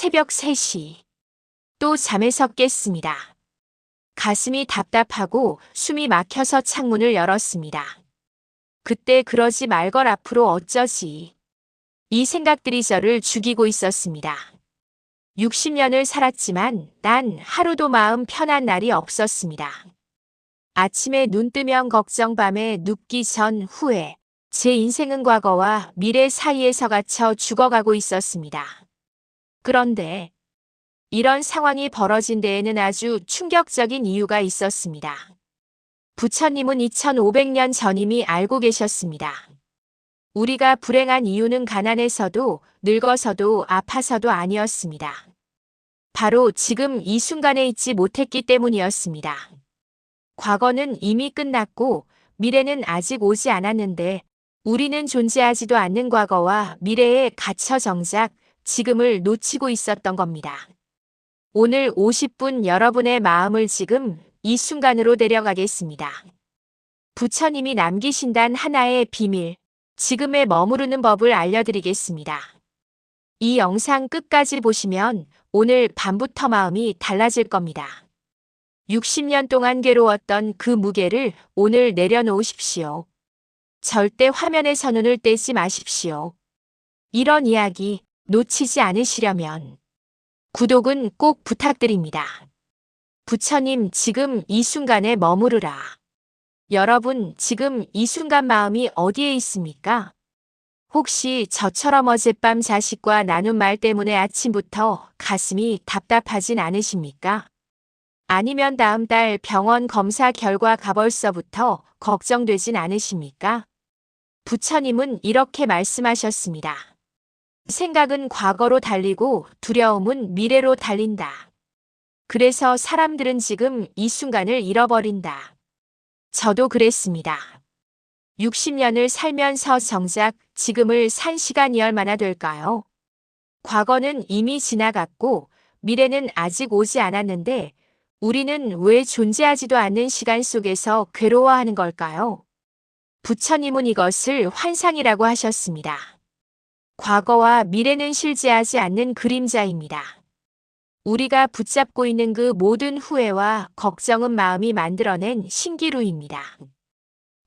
새벽 3시. 또 잠에서 깼습니다. 가슴이 답답하고 숨이 막혀서 창문을 열었습니다. 그때 그러지 말걸 앞으로 어쩌지. 이 생각들이 저를 죽이고 있었습니다. 60년을 살았지만 난 하루도 마음 편한 날이 없었습니다. 아침에 눈 뜨면 걱정, 밤에 눕기 전 후회. 제 인생은 과거와 미래 사이에서 갇혀 죽어가고 있었습니다. 그런데 이런 상황이 벌어진 데에는 아주 충격적인 이유가 있었습니다. 부처님은 2500년 전 이미 알고 계셨습니다. 우리가 불행한 이유는 가난해서도 늙어서도 아파서도 아니었습니다. 바로 지금 이 순간에 있지 못했기 때문이었습니다. 과거는 이미 끝났고 미래는 아직 오지 않았는데 우리는 존재하지도 않는 과거와 미래에 갇혀 정작 지금을 놓치고 있었던 겁니다. 오늘 50분 여러분의 마음을 지금 이 순간으로 데려가겠습니다. 부처님이 남기신 단 하나의 비밀, 지금에 머무르는 법을 알려드리겠습니다. 이 영상 끝까지 보시면 오늘 밤부터 마음이 달라질 겁니다. 60년 동안 괴로웠던 그 무게를 오늘 내려놓으십시오. 절대 화면에서 눈을 떼지 마십시오. 이런 이야기 놓치지 않으시려면 구독은 꼭 부탁드립니다. 부처님, 지금 이 순간에 머무르라. 여러분, 지금 이 순간 마음이 어디에 있습니까? 혹시 저처럼 어젯밤 자식과 나눈 말 때문에 아침부터 가슴이 답답하진 않으십니까? 아니면 다음 달 병원 검사 결과가 벌써부터 걱정되진 않으십니까? 부처님은 이렇게 말씀하셨습니다. 생각은 과거로 달리고 두려움은 미래로 달린다. 그래서 사람들은 지금 이 순간을 잃어버린다. 저도 그랬습니다. 60년을 살면서 정작 지금을 산 시간이 얼마나 될까요? 과거는 이미 지나갔고 미래는 아직 오지 않았는데 우리는 왜 존재하지도 않는 시간 속에서 괴로워하는 걸까요? 부처님은 이것을 환상이라고 하셨습니다. 과거와 미래는 실제하지 않는 그림자입니다. 우리가 붙잡고 있는 그 모든 후회와 걱정은 마음이 만들어낸 신기루입니다.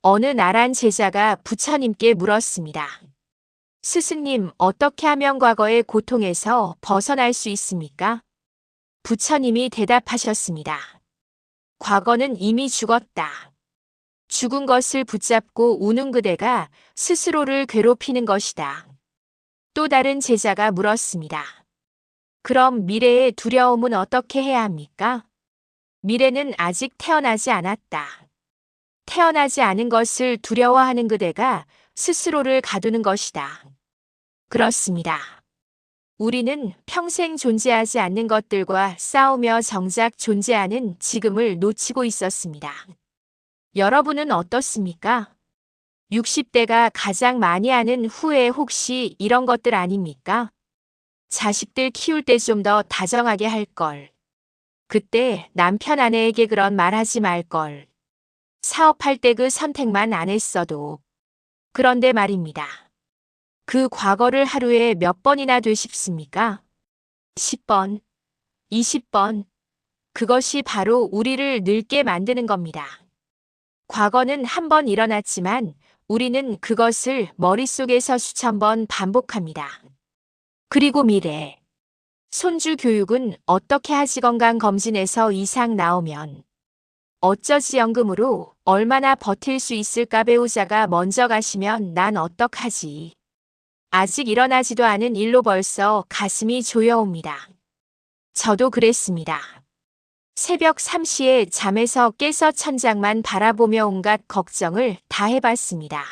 어느 나란 제자가 부처님께 물었습니다. 스승님, 어떻게 하면 과거의 고통에서 벗어날 수 있습니까? 부처님이 대답하셨습니다. 과거는 이미 죽었다. 죽은 것을 붙잡고 우는 그대가 스스로를 괴롭히는 것이다. 또 다른 제자가 물었습니다. 그럼 미래의 두려움은 어떻게 해야 합니까? 미래는 아직 태어나지 않았다. 태어나지 않은 것을 두려워하는 그대가 스스로를 가두는 것이다. 그렇습니다. 우리는 평생 존재하지 않는 것들과 싸우며 정작 존재하는 지금을 놓치고 있었습니다. 여러분은 어떻습니까? 60대가 가장 많이 하는 후회 혹시 이런 것들 아닙니까? 자식들 키울 때 좀 더 다정하게 할 걸. 그때 남편 아내에게 그런 말 하지 말 걸. 사업할 때 그 선택만 안 했어도. 그런데 말입니다. 그 과거를 하루에 몇 번이나 되씹습니까? 10번, 20번. 그것이 바로 우리를 늙게 만드는 겁니다. 과거는 한 번 일어났지만 우리는 그것을 머릿속에서 수천 번 반복합니다. 그리고 미래. 손주 교육은 어떻게 하지? 건강검진에서 이상 나오면 어쩌지? 연금으로 얼마나 버틸 수 있을까? 배우자가 먼저 가시면 난 어떡하지? 아직 일어나지도 않은 일로 벌써 가슴이 조여옵니다. 저도 그랬습니다. 새벽 3시에 잠에서 깨서 천장만 바라보며 온갖 걱정을 다 해봤습니다.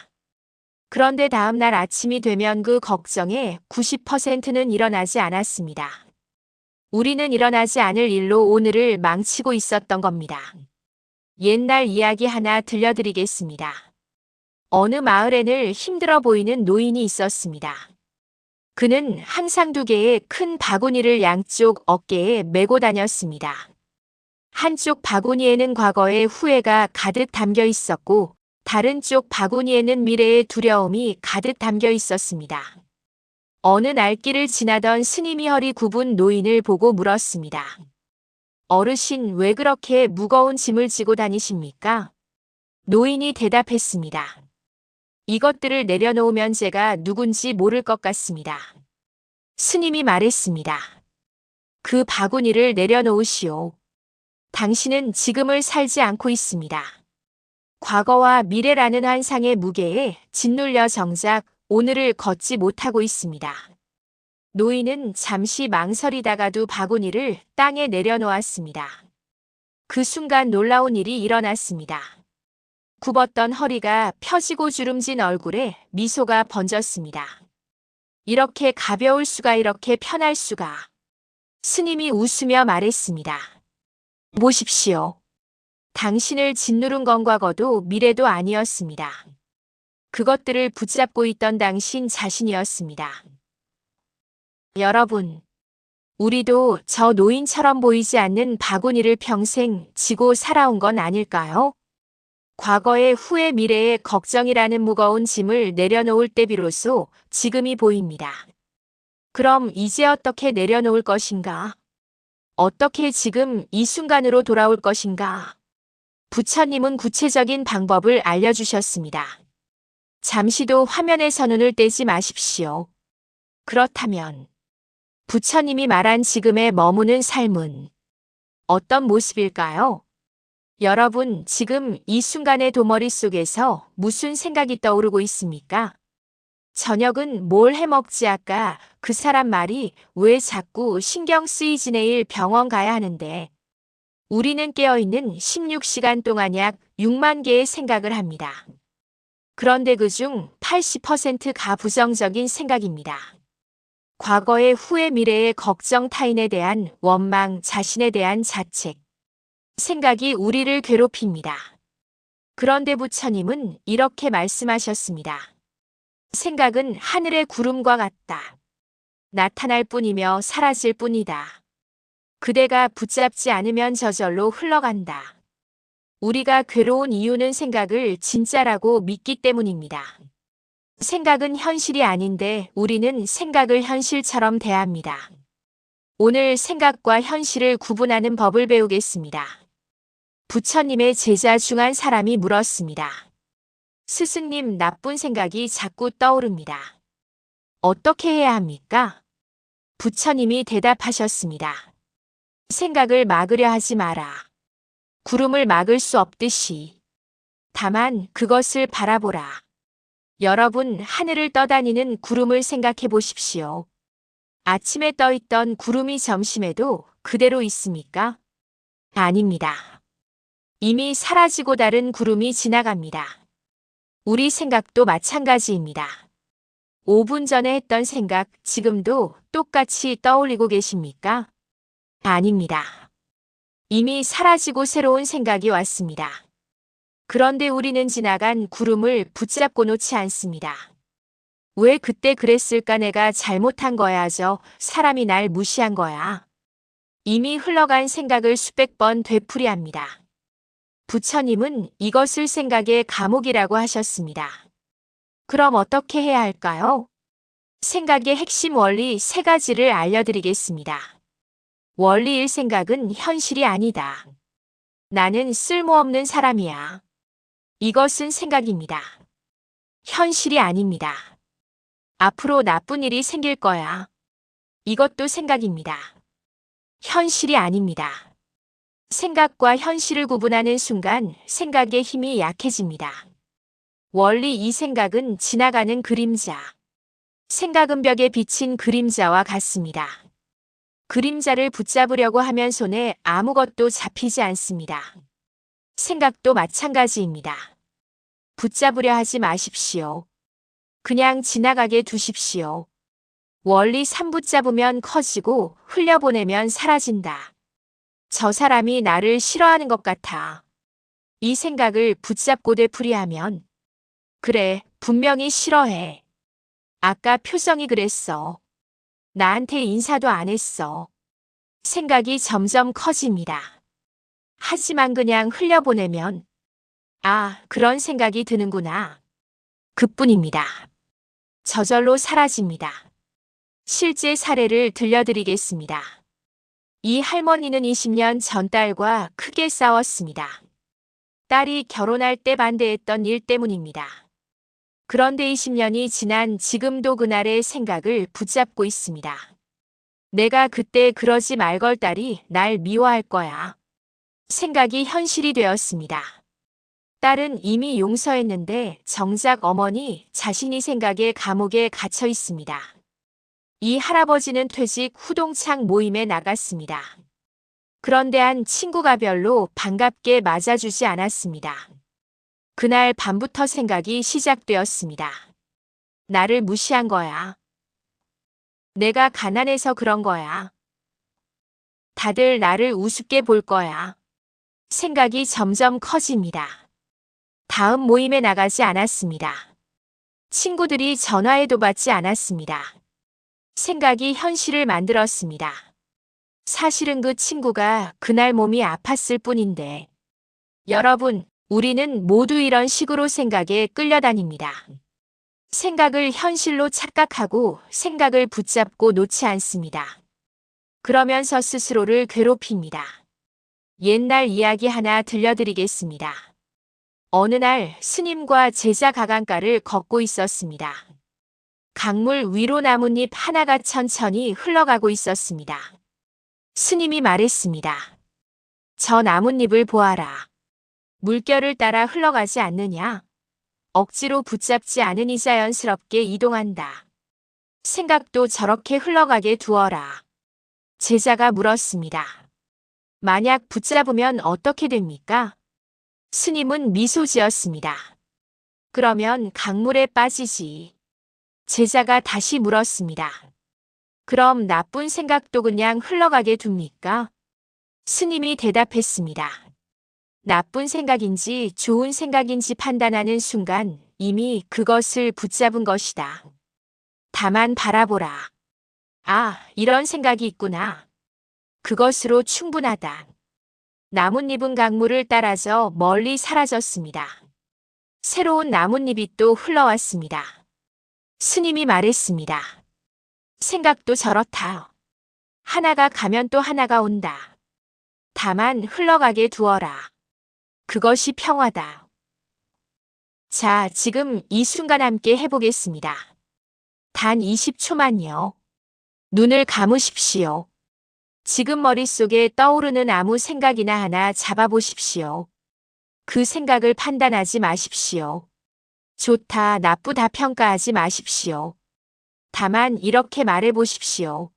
그런데 다음 날 아침이 되면 그 걱정의 90%는 일어나지 않았습니다. 우리는 일어나지 않을 일로 오늘을 망치고 있었던 겁니다. 옛날 이야기 하나 들려드리겠습니다. 어느 마을에는 힘들어 보이는 노인이 있었습니다. 그는 항상 2개의 큰 바구니를 양쪽 어깨에 메고 다녔습니다. 한쪽 바구니에는 과거의 후회가 가득 담겨 있었고 다른 쪽 바구니에는 미래의 두려움이 가득 담겨 있었습니다. 어느 날 길을 지나던 스님이 허리 굽은 노인을 보고 물었습니다. 어르신, 왜 그렇게 무거운 짐을 지고 다니십니까? 노인이 대답했습니다. 이것들을 내려놓으면 제가 누군지 모를 것 같습니다. 스님이 말했습니다. 그 바구니를 내려놓으시오. 당신은 지금을 살지 않고 있습니다. 과거와 미래라는 한 상의 무게에 짓눌려 정작 오늘을 걷지 못하고 있습니다. 노인은 잠시 망설이다가도 바구니를 땅에 내려놓았습니다. 그 순간 놀라운 일이 일어났습니다. 굽었던 허리가 펴지고 주름진 얼굴에 미소가 번졌습니다. 이렇게 가벼울 수가, 이렇게 편할 수가. 스님이 웃으며 말했습니다. 보십시오. 당신을 짓누른 건 과거도 미래도 아니었습니다. 그것들을 붙잡고 있던 당신 자신이었습니다. 여러분, 우리도 저 노인처럼 보이지 않는 바구니를 평생 지고 살아온 건 아닐까요? 과거의 후회, 미래의 걱정이라는 무거운 짐을 내려놓을 때 비로소 지금이 보입니다. 그럼 이제 어떻게 내려놓을 것인가? 어떻게 지금 이 순간으로 돌아올 것인가? 부처님은 구체적인 방법을 알려주셨습니다. 잠시도 화면에서 눈을 떼지 마십시오. 그렇다면 부처님이 말한 지금에 머무는 삶은 어떤 모습일까요? 여러분, 지금 이 순간의 도머리 속에서 무슨 생각이 떠오르고 있습니까? 저녁은 뭘 해먹지? 아까 그 사람 말이 왜 자꾸 신경 쓰이지? 내일 병원 가야 하는데. 우리는 깨어있는 16시간 동안 약 6만 개의 생각을 합니다. 그런데 그중 80%가 부정적인 생각입니다. 과거의 후회, 미래의 걱정, 타인에 대한 원망, 자신에 대한 자책. 생각이 우리를 괴롭힙니다. 그런데 부처님은 이렇게 말씀하셨습니다. 생각은 하늘의 구름과 같다. 나타날 뿐이며 사라질 뿐이다. 그대가 붙잡지 않으면 저절로 흘러간다. 우리가 괴로운 이유는 생각을 진짜라고 믿기 때문입니다. 생각은 현실이 아닌데 우리는 생각을 현실처럼 대합니다. 오늘 생각과 현실을 구분하는 법을 배우겠습니다. 부처님의 제자 중 한 사람이 물었습니다. 스승님, 나쁜 생각이 자꾸 떠오릅니다. 어떻게 해야 합니까? 부처님이 대답하셨습니다. 생각을 막으려 하지 마라. 구름을 막을 수 없듯이. 다만 그것을 바라보라. 여러분, 하늘을 떠다니는 구름을 생각해 보십시오. 아침에 떠있던 구름이 점심에도 그대로 있습니까? 아닙니다. 이미 사라지고 다른 구름이 지나갑니다. 우리 생각도 마찬가지입니다. 5분 전에 했던 생각, 지금도 똑같이 떠올리고 계십니까? 아닙니다. 이미 사라지고 새로운 생각이 왔습니다. 그런데 우리는 지나간 구름을 붙잡고 놓지 않습니다. 왜 그때 그랬을까? 내가 잘못한 거야. 저 사람이 날 무시한 거야. 이미 흘러간 생각을 수백 번 되풀이합니다. 부처님은 이것을 생각의 감옥이라고 하셨습니다. 그럼 어떻게 해야 할까요? 생각의 핵심 원리 3가지를 알려드리겠습니다. 원리 1, 생각은 현실이 아니다. 나는 쓸모없는 사람이야. 이것은 생각입니다. 현실이 아닙니다. 앞으로 나쁜 일이 생길 거야. 이것도 생각입니다. 현실이 아닙니다. 생각과 현실을 구분하는 순간 생각의 힘이 약해집니다. 원리 2, 생각은 지나가는 그림자. 생각은 벽에 비친 그림자와 같습니다. 그림자를 붙잡으려고 하면 손에 아무것도 잡히지 않습니다. 생각도 마찬가지입니다. 붙잡으려 하지 마십시오. 그냥 지나가게 두십시오. 원리 3, 붙잡으면 커지고 흘려보내면 사라진다. 저 사람이 나를 싫어하는 것 같아. 이 생각을 붙잡고 되풀이하면 그래, 분명히 싫어해. 아까 표정이 그랬어. 나한테 인사도 안 했어. 생각이 점점 커집니다. 하지만 그냥 흘려보내면 아, 그런 생각이 드는구나. 그뿐입니다. 저절로 사라집니다. 실제 사례를 들려드리겠습니다. 이 할머니는 20년 전 딸과 크게 싸웠습니다. 딸이 결혼할 때 반대했던 일 때문입니다. 그런데 20년이 지난 지금도 그날의 생각을 붙잡고 있습니다. 내가 그때 그러지 말걸 딸이 날 미워할 거야. 생각이 현실이 되었습니다. 딸은 이미 용서했는데 정작 어머니 자신이 생각의 감옥에 갇혀 있습니다. 이 할아버지는 퇴직 후 동창 모임에 나갔습니다. 그런데 한 친구가 별로 반갑게 맞아주지 않았습니다. 그날 밤부터 생각이 시작되었습니다. 나를 무시한 거야. 내가 가난해서 그런 거야. 다들 나를 우습게 볼 거야. 생각이 점점 커집니다. 다음 모임에 나가지 않았습니다. 친구들이 전화해도 받지 않았습니다. 생각이 현실을 만들었습니다. 사실은 그 친구가 그날 몸이 아팠을 뿐인데. 여러분, 우리는 모두 이런 식으로 생각에 끌려다닙니다. 생각을 현실로 착각하고 생각을 붙잡고 놓지 않습니다. 그러면서 스스로를 괴롭힙니다. 옛날 이야기 하나 들려드리겠습니다. 어느 날 스님과 제자 가강가를 걷고 있었습니다. 강물 위로 나뭇잎 하나가 천천히 흘러가고 있었습니다. 스님이 말했습니다. 저 나뭇잎을 보아라. 물결을 따라 흘러가지 않느냐? 억지로 붙잡지 않으니 자연스럽게 이동한다. 생각도 저렇게 흘러가게 두어라. 제자가 물었습니다. 만약 붙잡으면 어떻게 됩니까? 스님은 미소 지었습니다. 그러면 강물에 빠지지. 제자가 다시 물었습니다. 그럼 나쁜 생각도 그냥 흘러가게 둡니까? 스님이 대답했습니다. 나쁜 생각인지 좋은 생각인지 판단하는 순간 이미 그것을 붙잡은 것이다. 다만 바라보라. 아, 이런 생각이 있구나. 그것으로 충분하다. 나뭇잎은 강물을 따라서 멀리 사라졌습니다. 새로운 나뭇잎이 또 흘러왔습니다. 스님이 말했습니다. 생각도 저렇다. 하나가 가면 또 하나가 온다. 다만 흘러가게 두어라. 그것이 평화다. 자, 지금 이 순간 함께 해보겠습니다. 단 20초만요. 눈을 감으십시오. 지금 머릿속에 떠오르는 아무 생각이나 하나 잡아보십시오. 그 생각을 판단하지 마십시오. 좋다, 나쁘다 평가하지 마십시오. 다만 이렇게 말해보십시오.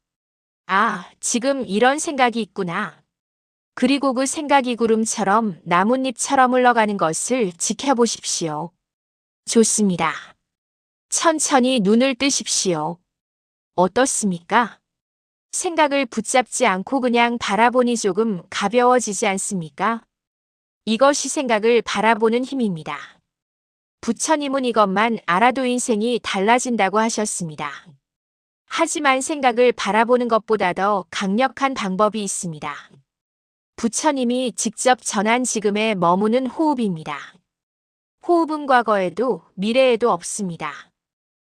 아, 지금 이런 생각이 있구나. 그리고 그 생각이 구름처럼 나뭇잎처럼 흘러가는 것을 지켜보십시오. 좋습니다. 천천히 눈을 뜨십시오. 어떻습니까? 생각을 붙잡지 않고 그냥 바라보니 조금 가벼워지지 않습니까? 이것이 생각을 바라보는 힘입니다. 부처님은 이것만 알아도 인생이 달라진다고 하셨습니다. 하지만 생각을 바라보는 것보다 더 강력한 방법이 있습니다. 부처님이 직접 전한 지금에 머무는 호흡입니다. 호흡은 과거에도 미래에도 없습니다.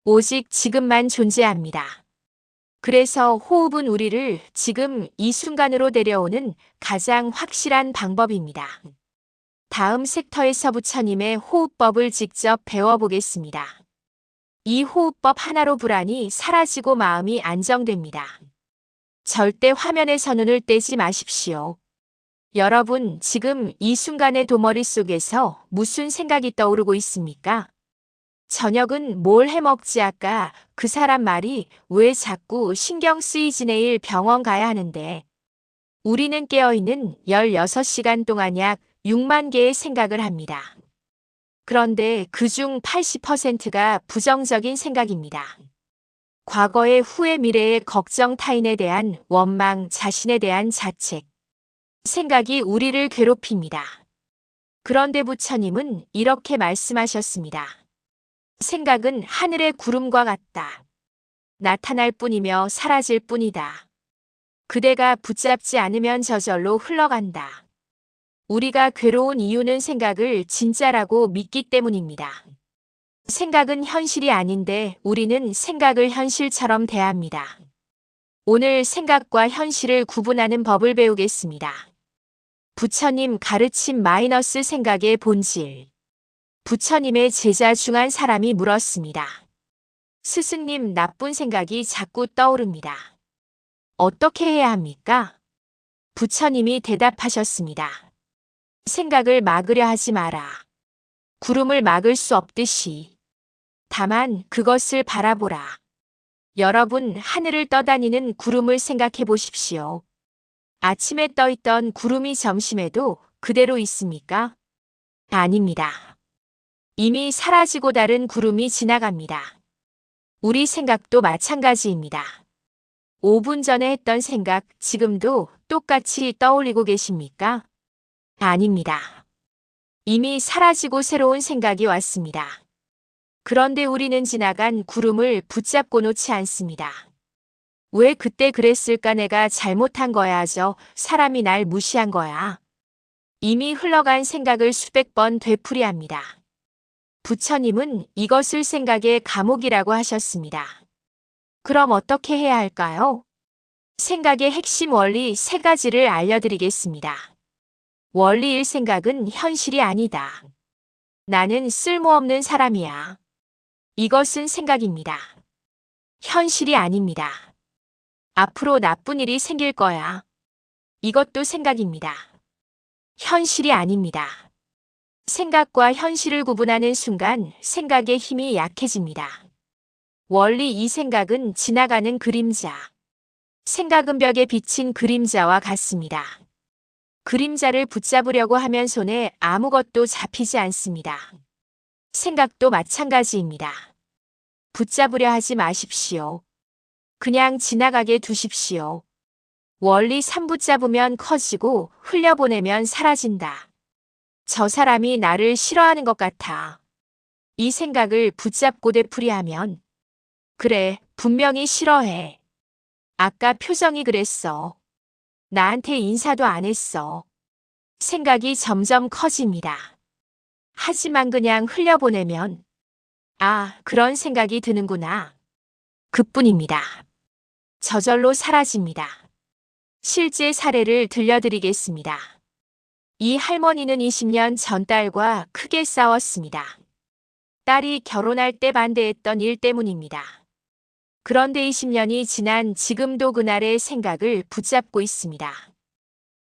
오직 지금만 존재합니다. 그래서 호흡은 우리를 지금 이 순간으로 데려오는 가장 확실한 방법입니다. 다음 섹터에서 부처님의 호흡법을 직접 배워보겠습니다. 이 호흡법 하나로 불안이 사라지고 마음이 안정됩니다. 절대 화면에서 눈을 떼지 마십시오. 여러분, 지금 이 순간의 머릿속에서 무슨 생각이 떠오르고 있습니까? 저녁은 뭘 해먹지? 아까 그 사람 말이 왜 자꾸 신경 쓰이지? 내일 병원 가야 하는데. 우리는 깨어있는 16시간 동안 약 6만 개의 생각을 합니다. 그런데 그중 80%가 부정적인 생각입니다. 과거의 후회, 미래의 걱정, 타인에 대한 원망, 자신에 대한 자책. 생각이 우리를 괴롭힙니다. 그런데 부처님은 이렇게 말씀하셨습니다. 생각은 하늘의 구름과 같다. 나타날 뿐이며 사라질 뿐이다. 그대가 붙잡지 않으면 저절로 흘러간다. 우리가 괴로운 이유는 생각을 진짜라고 믿기 때문입니다. 생각은 현실이 아닌데 우리는 생각을 현실처럼 대합니다. 오늘 생각과 현실을 구분하는 법을 배우겠습니다. 부처님 가르침 마이너스 생각의 본질. 부처님의 제자 중 한 사람이 물었습니다. 스승님, 나쁜 생각이 자꾸 떠오릅니다. 어떻게 해야 합니까? 부처님이 대답하셨습니다. 생각을 막으려 하지 마라. 구름을 막을 수 없듯이. 다만 그것을 바라보라. 여러분, 하늘을 떠다니는 구름을 생각해 보십시오. 아침에 떠있던 구름이 점심에도 그대로 있습니까? 아닙니다. 이미 사라지고 다른 구름이 지나갑니다. 우리 생각도 마찬가지입니다. 5분 전에 했던 생각, 지금도 똑같이 떠올리고 계십니까? 아닙니다. 이미 사라지고 새로운 생각이 왔습니다. 그런데 우리는 지나간 구름을 붙잡고 놓지 않습니다. 왜 그때 그랬을까? 내가 잘못한 거야. 사람이 날 무시한 거야. 이미 흘러간 생각을 수백 번 되풀이합니다. 부처님은 이것을 생각의 감옥이라고 하셨습니다. 그럼 어떻게 해야 할까요? 생각의 핵심 원리 3가지를 알려드리겠습니다. 원리 1. 생각은 현실이 아니다. 나는 쓸모없는 사람이야. 이것은 생각입니다. 현실이 아닙니다. 앞으로 나쁜 일이 생길 거야. 이것도 생각입니다. 현실이 아닙니다. 생각과 현실을 구분하는 순간 생각의 힘이 약해집니다. 원리 2. 생각은 지나가는 그림자. 생각은 벽에 비친 그림자와 같습니다. 그림자를 붙잡으려고 하면 손에 아무것도 잡히지 않습니다. 생각도 마찬가지입니다. 붙잡으려 하지 마십시오. 그냥 지나가게 두십시오. 원리 3. 붙잡으면 커지고 흘려보내면 사라진다. 저 사람이 나를 싫어하는 것 같아. 이 생각을 붙잡고 되풀이하면 그래, 분명히 싫어해. 아까 표정이 그랬어. 나한테 인사도 안 했어. 생각이 점점 커집니다. 하지만 그냥 흘려보내면 아, 그런 생각이 드는구나. 그뿐입니다. 저절로 사라집니다. 실제 사례를 들려드리겠습니다. 이 할머니는 20년 전 딸과 크게 싸웠습니다. 딸이 결혼할 때 반대했던 일 때문입니다. 그런데 20년이 지난 지금도 그날의 생각을 붙잡고 있습니다.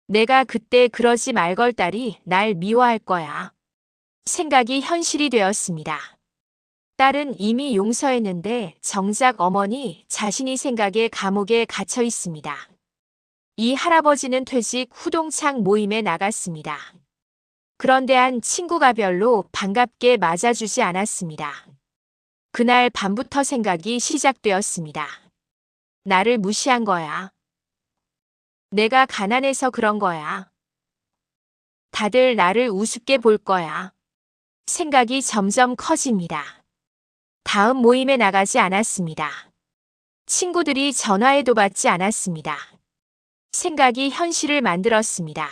내가 그때 그러지 말걸 딸이 날 미워할 거야. 생각이 현실이 되었습니다. 딸은 이미 용서했는데 정작 어머니 자신이 생각의 감옥에 갇혀 있습니다. 이 할아버지는 퇴직 후 동창 모임에 나갔습니다. 그런데 한 친구가 별로 반갑게 맞아주지 않았습니다. 그날 밤부터 생각이 시작되었습니다. 나를 무시한 거야. 내가 가난해서 그런 거야. 다들 나를 우습게 볼 거야. 생각이 점점 커집니다. 다음 모임에 나가지 않았습니다. 친구들이 전화해도 받지 않았습니다. 생각이 현실을 만들었습니다.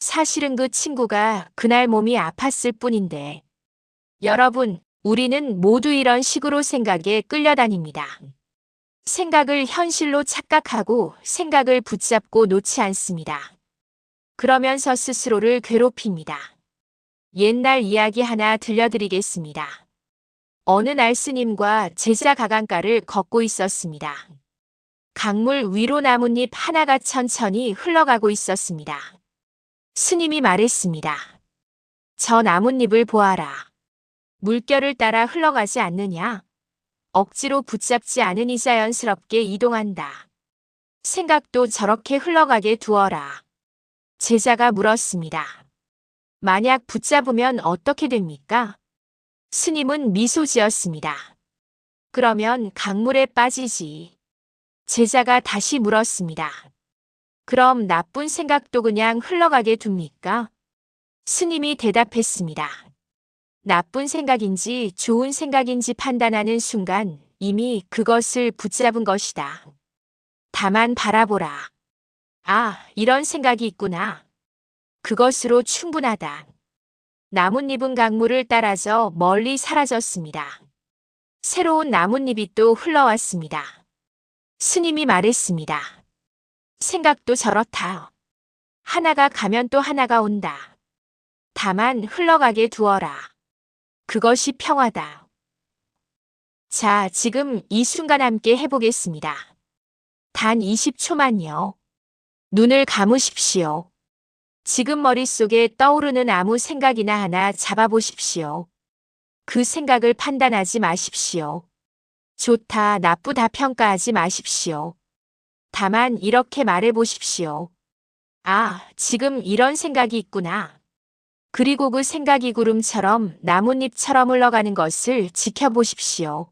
사실은 그 친구가 그날 몸이 아팠을 뿐인데. 여러분, 우리는 모두 이런 식으로 생각에 끌려다닙니다. 생각을 현실로 착각하고 생각을 붙잡고 놓지 않습니다. 그러면서 스스로를 괴롭힙니다. 옛날 이야기 하나 들려드리겠습니다. 어느 날 스님과 제자 가강가를 걷고 있었습니다. 강물 위로 나뭇잎 하나가 천천히 흘러가고 있었습니다. 스님이 말했습니다. 저 나뭇잎을 보아라. 물결을 따라 흘러가지 않느냐? 억지로 붙잡지 않으니 자연스럽게 이동한다. 생각도 저렇게 흘러가게 두어라. 제자가 물었습니다. 만약 붙잡으면 어떻게 됩니까? 스님은 미소 지었습니다. 그러면 강물에 빠지지. 제자가 다시 물었습니다. 그럼 나쁜 생각도 그냥 흘러가게 둡니까? 스님이 대답했습니다. 나쁜 생각인지 좋은 생각인지 판단하는 순간 이미 그것을 붙잡은 것이다. 다만 바라보라. 아, 이런 생각이 있구나. 그것으로 충분하다. 나뭇잎은 강물을 따라서 멀리 사라졌습니다. 새로운 나뭇잎이 또 흘러왔습니다. 스님이 말했습니다. 생각도 저렇다. 하나가 가면 또 하나가 온다. 다만 흘러가게 두어라. 그것이 평화다. 자, 지금 이 순간 함께 해보겠습니다. 단 20초만요. 눈을 감으십시오. 지금 머릿속에 떠오르는 아무 생각이나 하나 잡아보십시오. 그 생각을 판단하지 마십시오. 좋다, 나쁘다 평가하지 마십시오. 다만 이렇게 말해보십시오. 아, 지금 이런 생각이 있구나. 그리고 그 생각이 구름처럼 나뭇잎처럼 흘러가는 것을 지켜보십시오.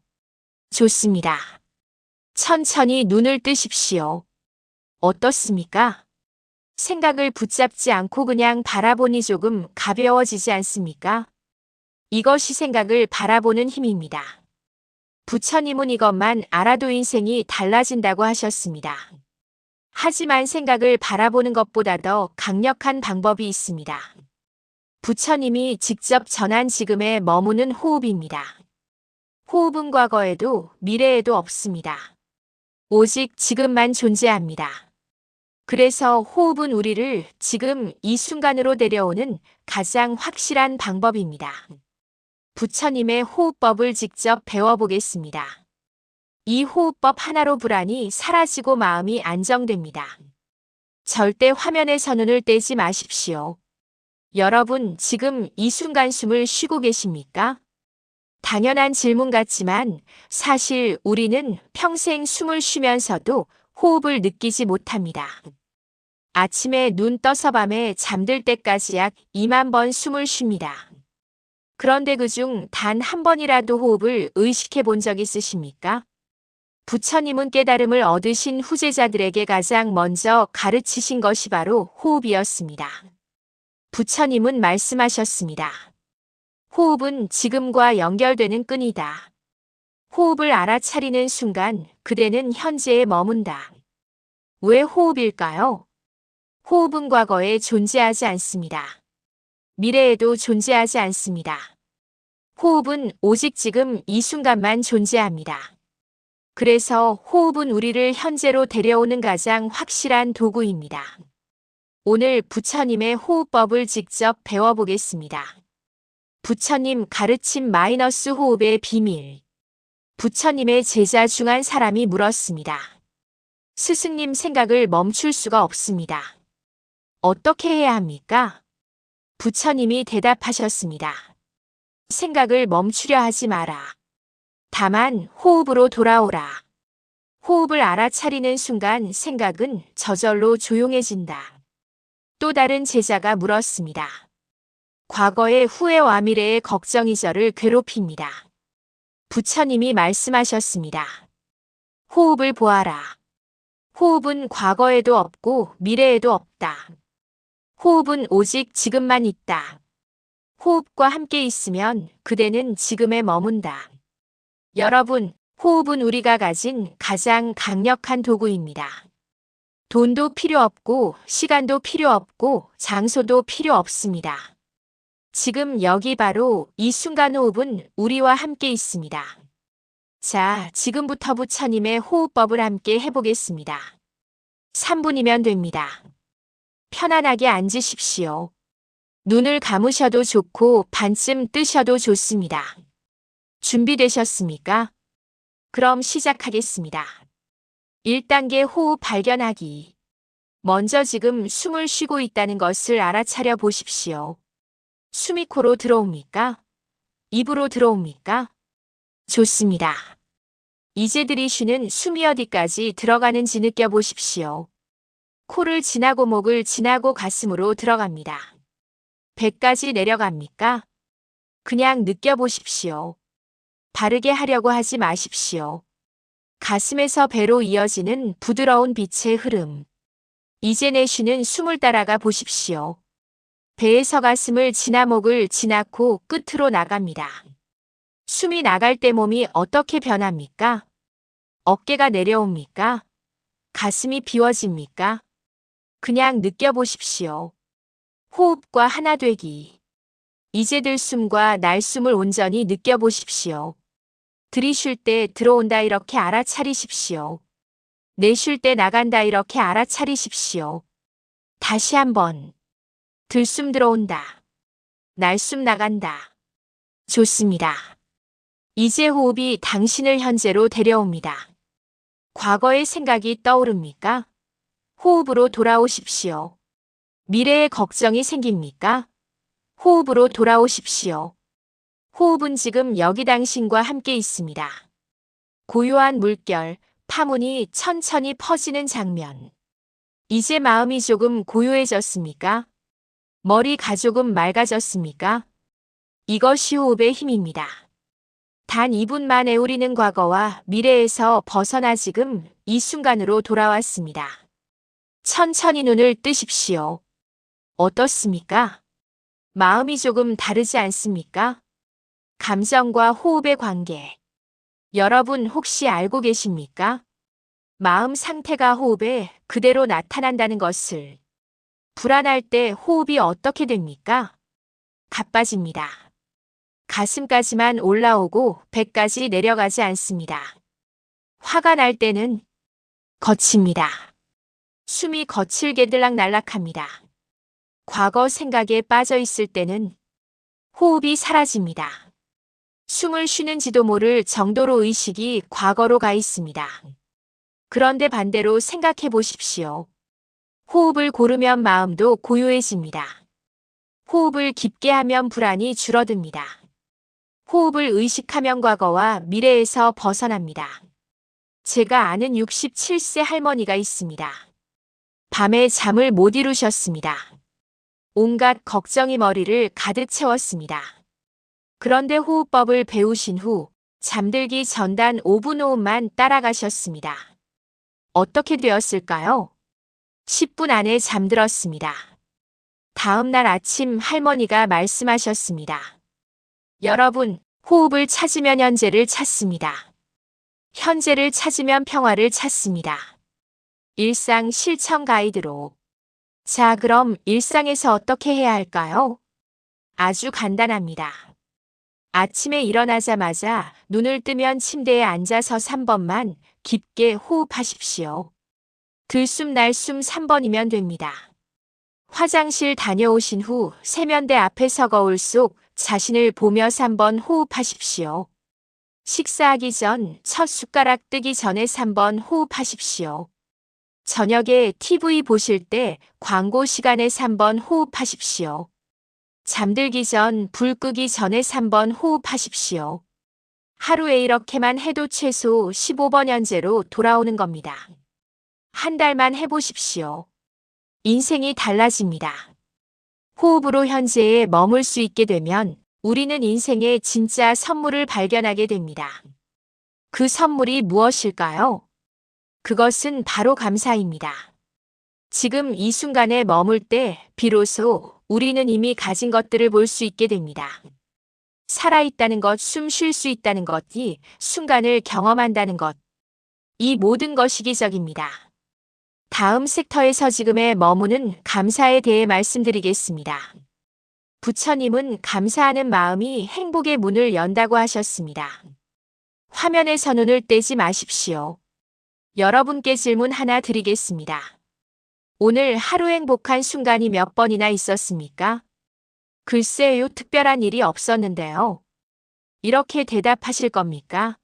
좋습니다. 천천히 눈을 뜨십시오. 어떻습니까? 생각을 붙잡지 않고 그냥 바라보니 조금 가벼워지지 않습니까? 이것이 생각을 바라보는 힘입니다. 부처님은 이것만 알아도 인생이 달라진다고 하셨습니다. 하지만 생각을 바라보는 것보다 더 강력한 방법이 있습니다. 부처님이 직접 전한 지금에 머무는 호흡입니다. 호흡은 과거에도 미래에도 없습니다. 오직 지금만 존재합니다. 그래서 호흡은 우리를 지금 이 순간으로 데려오는 가장 확실한 방법입니다. 부처님의 호흡법을 직접 배워보겠습니다. 이 호흡법 하나로 불안이 사라지고 마음이 안정됩니다. 절대 화면에서 눈을 떼지 마십시오. 여러분, 지금 이 순간 숨을 쉬고 계십니까? 당연한 질문 같지만 사실 우리는 평생 숨을 쉬면서도 호흡을 느끼지 못합니다. 아침에 눈 떠서 밤에 잠들 때까지 약 2만 번 숨을 쉽니다. 그런데 그중 단 한 번이라도 호흡을 의식해 본 적 있으십니까? 부처님은 깨달음을 얻으신 후제자들에게 가장 먼저 가르치신 것이 바로 호흡이었습니다. 부처님은 말씀하셨습니다. 호흡은 지금과 연결되는 끈이다. 호흡을 알아차리는 순간 그대는 현재에 머문다. 왜 호흡일까요? 호흡은 과거에 존재하지 않습니다. 미래에도 존재하지 않습니다. 호흡은 오직 지금 이 순간만 존재합니다. 그래서 호흡은 우리를 현재로 데려오는 가장 확실한 도구입니다. 오늘 부처님의 호흡법을 직접 배워보겠습니다. 부처님 가르침 마이너스 호흡의 비밀. 부처님의 제자 중 한 사람이 물었습니다. 스승님, 생각을 멈출 수가 없습니다. 어떻게 해야 합니까? 부처님이 대답하셨습니다. 생각을 멈추려 하지 마라. 다만 호흡으로 돌아오라. 호흡을 알아차리는 순간 생각은 저절로 조용해진다. 또 다른 제자가 물었습니다. 과거의 후회와 미래의 걱정이 저를 괴롭힙니다. 부처님이 말씀하셨습니다. 호흡을 보아라. 호흡은 과거에도 없고 미래에도 없다. 호흡은 오직 지금만 있다. 호흡과 함께 있으면 그대는 지금에 머문다. 여러분, 호흡은 우리가 가진 가장 강력한 도구입니다. 돈도 필요 없고 시간도 필요 없고 장소도 필요 없습니다. 지금 여기 바로 이 순간 호흡은 우리와 함께 있습니다. 자, 지금부터 부처님의 호흡법을 함께 해보겠습니다. 3분이면 됩니다. 편안하게 앉으십시오. 눈을 감으셔도 좋고 반쯤 뜨셔도 좋습니다. 준비되셨습니까? 그럼 시작하겠습니다. 1단계 호흡 발견하기. 먼저 지금 숨을 쉬고 있다는 것을 알아차려 보십시오. 숨이 코로 들어옵니까? 입으로 들어옵니까? 좋습니다. 이제 들이쉬는 숨이 어디까지 들어가는지 느껴보십시오. 코를 지나고 목을 지나고 가슴으로 들어갑니다. 배까지 내려갑니까? 그냥 느껴보십시오. 바르게 하려고 하지 마십시오. 가슴에서 배로 이어지는 부드러운 빛의 흐름. 이제 내쉬는 숨을 따라가 보십시오. 배에서 가슴을 지나 목을 지나 코 끝으로 나갑니다. 숨이 나갈 때 몸이 어떻게 변합니까? 어깨가 내려옵니까? 가슴이 비워집니까? 그냥 느껴보십시오. 호흡과 하나 되기. 이제 들숨과 날숨을 온전히 느껴보십시오. 들이쉴 때 들어온다 이렇게 알아차리십시오. 내쉴 때 나간다 이렇게 알아차리십시오. 다시 한번. 들숨 들어온다. 날숨 나간다. 좋습니다. 이제 호흡이 당신을 현재로 데려옵니다. 과거의 생각이 떠오릅니까? 호흡으로 돌아오십시오. 미래의 걱정이 생깁니까? 호흡으로 돌아오십시오. 호흡은 지금 여기 당신과 함께 있습니다. 고요한 물결, 파문이 천천히 퍼지는 장면. 이제 마음이 조금 고요해졌습니까? 머리가 조금 맑아졌습니까? 이것이 호흡의 힘입니다. 단 2분 만에 우리는 과거와 미래에서 벗어나 지금 이 순간으로 돌아왔습니다. 천천히 눈을 뜨십시오. 어떻습니까? 마음이 조금 다르지 않습니까? 감정과 호흡의 관계. 여러분 혹시 알고 계십니까? 마음 상태가 호흡에 그대로 나타난다는 것을. 불안할 때 호흡이 어떻게 됩니까? 가빠집니다. 가슴까지만 올라오고 배까지 내려가지 않습니다. 화가 날 때는 거칩니다. 숨이 거칠게 들락날락합니다. 과거 생각에 빠져 있을 때는 호흡이 사라집니다. 숨을 쉬는지도 모를 정도로 의식이 과거로 가 있습니다. 그런데 반대로 생각해 보십시오. 호흡을 고르면 마음도 고요해집니다. 호흡을 깊게 하면 불안이 줄어듭니다. 호흡을 의식하면 과거와 미래에서 벗어납니다. 제가 아는 67세 할머니가 있습니다. 밤에 잠을 못 이루셨습니다. 온갖 걱정이 머리를 가득 채웠습니다. 그런데 호흡법을 배우신 후 잠들기 전단 5분 호흡만 따라가셨습니다. 어떻게 되었을까요? 10분 안에 잠들었습니다. 다음 날 아침 할머니가 말씀하셨습니다. 여러분, 호흡을 찾으면 현재를 찾습니다. 현재를 찾으면 평화를 찾습니다. 일상 실천 가이드로. 자, 그럼 일상에서 어떻게 해야 할까요? 아주 간단합니다. 아침에 일어나자마자 눈을 뜨면 침대에 앉아서 3번만 깊게 호흡하십시오. 들숨 날숨 3번이면 됩니다. 화장실 다녀오신 후 세면대 앞에서 거울 속 자신을 보며 3번 호흡하십시오. 식사하기 전 첫 숟가락 뜨기 전에 3번 호흡하십시오. 저녁에 TV 보실 때 광고 시간에 3번 호흡하십시오. 잠들기 전 불 끄기 전에 3번 호흡하십시오. 하루에 이렇게만 해도 최소 15번 현재로 돌아오는 겁니다. 한 달만 해보십시오. 인생이 달라집니다. 호흡으로 현재에 머물 수 있게 되면 우리는 인생의 진짜 선물을 발견하게 됩니다. 그 선물이 무엇일까요? 그것은 바로 감사입니다. 지금 이 순간에 머물 때 비로소 우리는 이미 가진 것들을 볼 수 있게 됩니다. 살아있다는 것, 숨 쉴 수 있다는 것, 이 순간을 경험한다는 것. 이 모든 것이 기적입니다. 다음 섹터에서 지금의 머무는 감사에 대해 말씀드리겠습니다. 부처님은 감사하는 마음이 행복의 문을 연다고 하셨습니다. 화면에서 눈을 떼지 마십시오. 여러분께 질문 하나 드리겠습니다. 오늘 하루 행복한 순간이 몇 번이나 있었습니까? 글쎄요, 특별한 일이 없었는데요. 이렇게 대답하실 겁니까?